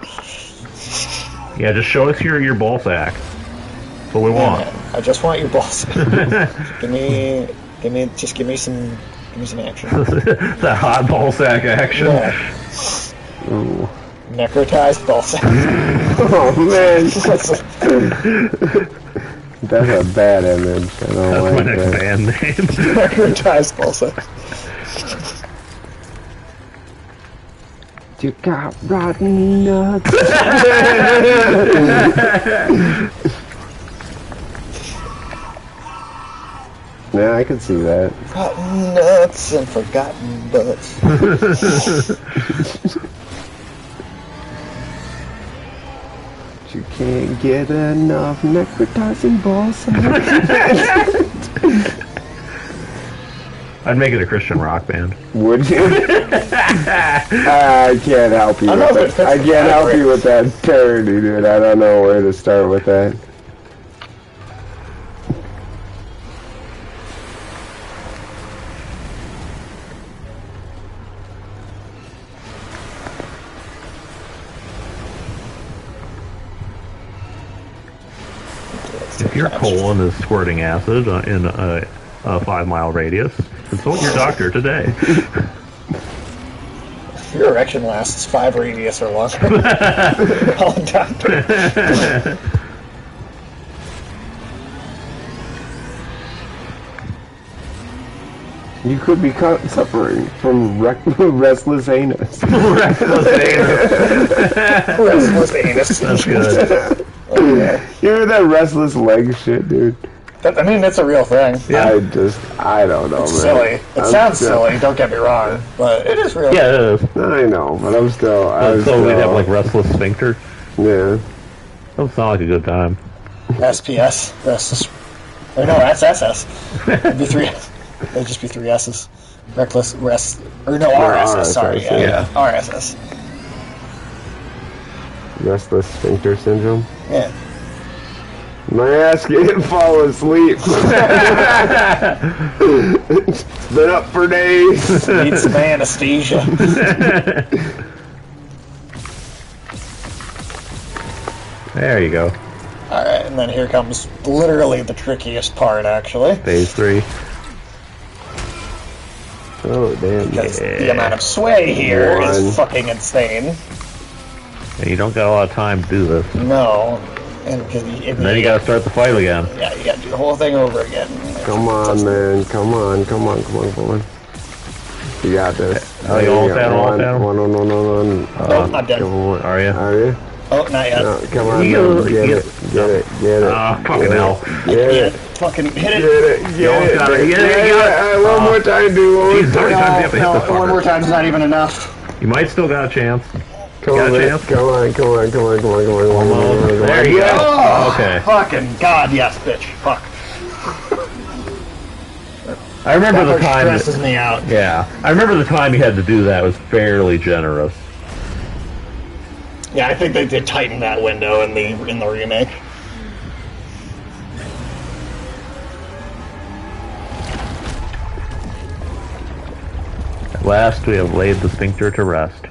Yeah, just show us your ball sack. That's what we want. Man, I just want your ball sack. give me some action. That hot ball sack action. Yeah. Ooh. Necrotized ball sack. Oh man. That's a bad image. I don't That's like my next that. band name. Necrotized ball sack. You got rotten nuts. Yeah, I can see that. Rotten nuts and forgotten butts. You can't get enough necrotizing balls. I'd make it a Christian rock band. Would you? I can't help you with that. I can't help you with that parody, dude. I don't know where to start with that. If your colon is squirting acid in a 5-mile radius, consult your doctor today. If your erection lasts 5 radius or longer, call a doctor. You could be suffering from restless anus. Restless anus. Restless anus. That's good. Oh, yeah. You hear that restless leg shit, dude? I mean, it's a real thing. Yeah. I don't know, It's man. silly. It sounds silly, don't get me wrong, but it is real. Yeah, it is. I know, but I'm still... So we'd have restless sphincter? Yeah. Doesn't sound like a good time. SPS. Or no, that's SS. It'd be 3... It'd just be 3 S's. Reckless, RSS, sorry. Yeah. RSS. Restless sphincter syndrome? Yeah. My ass can't fall asleep. It's been up for days. Need some anesthesia. There you go. Alright, and then here comes literally the trickiest part, actually. Phase 3. Oh, damn. Because the amount of sway here is fucking insane. And you don't got a lot of time to do this. No. And then you gotta start the fight again. Yeah, you gotta do the whole thing over again. Come on, man. Come on. You got this. Oh, you almost had him? One. Nope, I'm dead. Are you? Are you? Oh, not yet. No, come on, man. Get it. Oh, fucking hell. Get it. Fucking hit it. Get it. One more time, dude. Jesus, how many times do you have to hit this One more fucker? time's not even enough. You might still got a chance. Come on. There you go. Oh, Okay. Fucking God, yes, bitch. Fuck. I remember the time. Stresses me out. Yeah, I remember the time you had to do that was fairly generous. Yeah, I think they did tighten that window in the remake. last we have laid the sphincter to rest.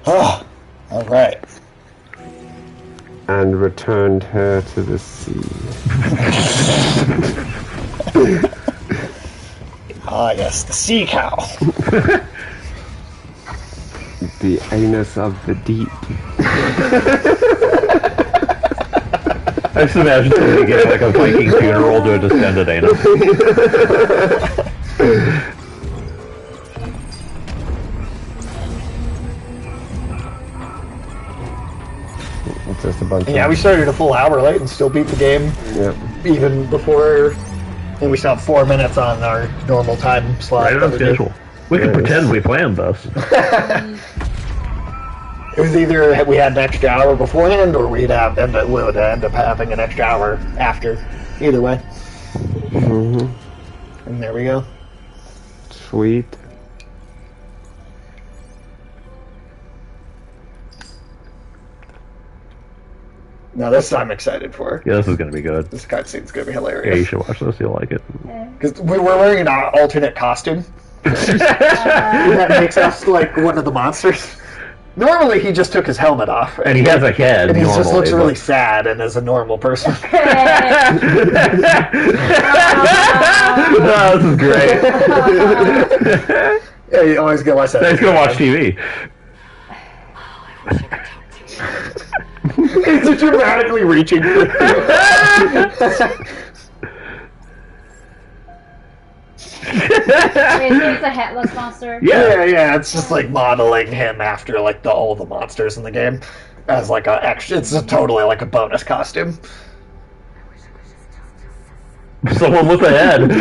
Oh, all right. And returned her to the sea. Ah, yes, the sea cow. The anus of the deep. I just imagine somebody getting like a Viking funeral to a distended anus. It's just a bunch Yeah, we started a full hour late and still beat the game. Yep. Even before, and we still have 4 minutes on our normal time slot. Right on schedule. We can pretend we planned this. It was either we had an extra hour beforehand, or we would end up having an extra hour after. Either way. Mm-hmm. And there we go. Sweet. Now this I'm excited for. Yeah, this is gonna be good. This cutscene's gonna be Yeah, you hilarious. should watch this. You'll like it. Because we were wearing an alternate costume. That makes us like one of the monsters. Normally he just took his helmet off. And he has a head. And he just normally, looks but- really sad and is a normal person. Oh, this is great. Yeah, you always go watch that. He's gonna watch TV. It's dramatically reaching. It's a headless monster. Yeah, it's just like modeling him after like all the monsters in the game as like a extra. It's totally like a bonus costume. Someone with a head.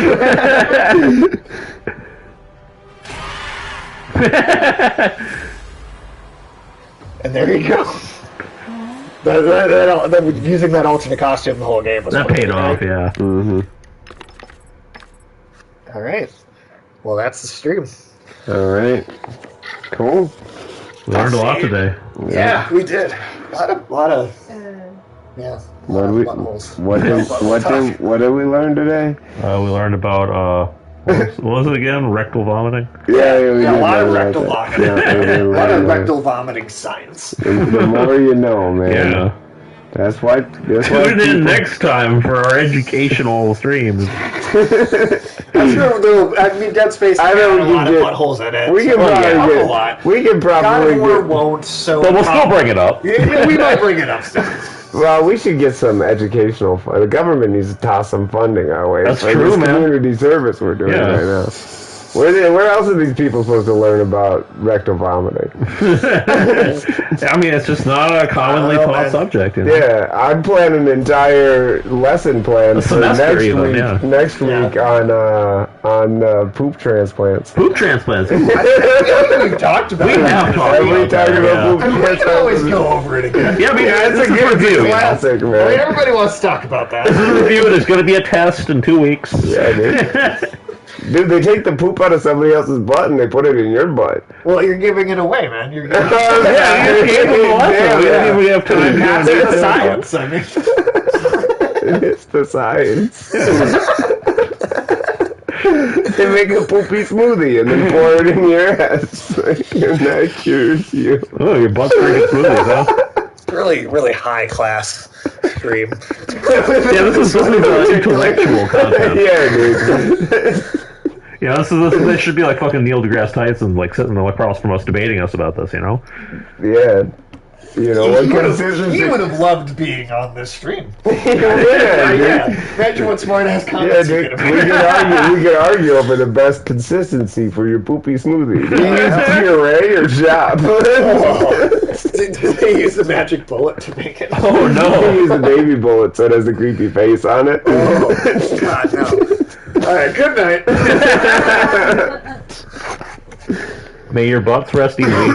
And there you go. Using that alternate costume the whole game was That paid off, yeah. Mm-hmm. All right. Well, that's the stream. All right. Cool. We learned a lot today. Yeah, we did. A lot of yeah. What did we learn today? We learned about what was it again? Rectal vomiting. Yeah, we A did lot of learn rectal about that. vomiting. Yeah, we did A lot learn of about rectal vomiting science. it. The more you know, man. Yeah. That's why. Tune in next time for our educational streams. That's true. I mean, Dead Space I has know a we lot can of get- buttholes in it. We can so, probably a get. lot. We can God probably of War get. won't. So But we'll still bring it up. Yeah, we might bring it up still. Well, we should get some educational. The government needs to toss some funding our way. That's for true, this man. community service we're doing Yeah. right now. Where else are these people supposed to learn about rectal vomiting? I mean, it's just not a commonly taught subject. You know? Yeah, I'm planning an entire lesson plan A for semester next even, week. yeah. Next week on poop transplants. Poop transplants. We've talked about We have talked Have we about that, talked about yeah. poop I mean, we can transplants? always go over it again. Yeah, I mean, It's it's a good review. You know? classic, I mean, man. everybody wants to talk about that. This is a review. There's going to be a test in 2 weeks. Yeah, dude, they take the poop out of somebody else's butt and they put it in your butt. Well, you're giving it away, man. You're giving Yeah, you gave them the lesson. We didn't even have time to That's do the it. science. I mean, It's the science. They make a poopy smoothie and then pour it in your ass. And that cures you. Oh, your butt's drinking smoothies, huh? really, really high class stream. Yeah, this is intellectual content. Yeah, dude. Yeah, this should be like fucking Neil deGrasse Tyson, like sitting across from us debating us about this, you know? Yeah. You know, what He consistency... would have loved being on this stream. Yeah, dude. Imagine what smart ass Yeah, comments you dude, could have we could argue over the best consistency for your poopy smoothie. Do you use puree or shop? Did they use the magic bullet to make it? Oh, We no. use a baby bullet so it has a creepy face on it. Oh, God, no. All right, good night. May your butts rest easy.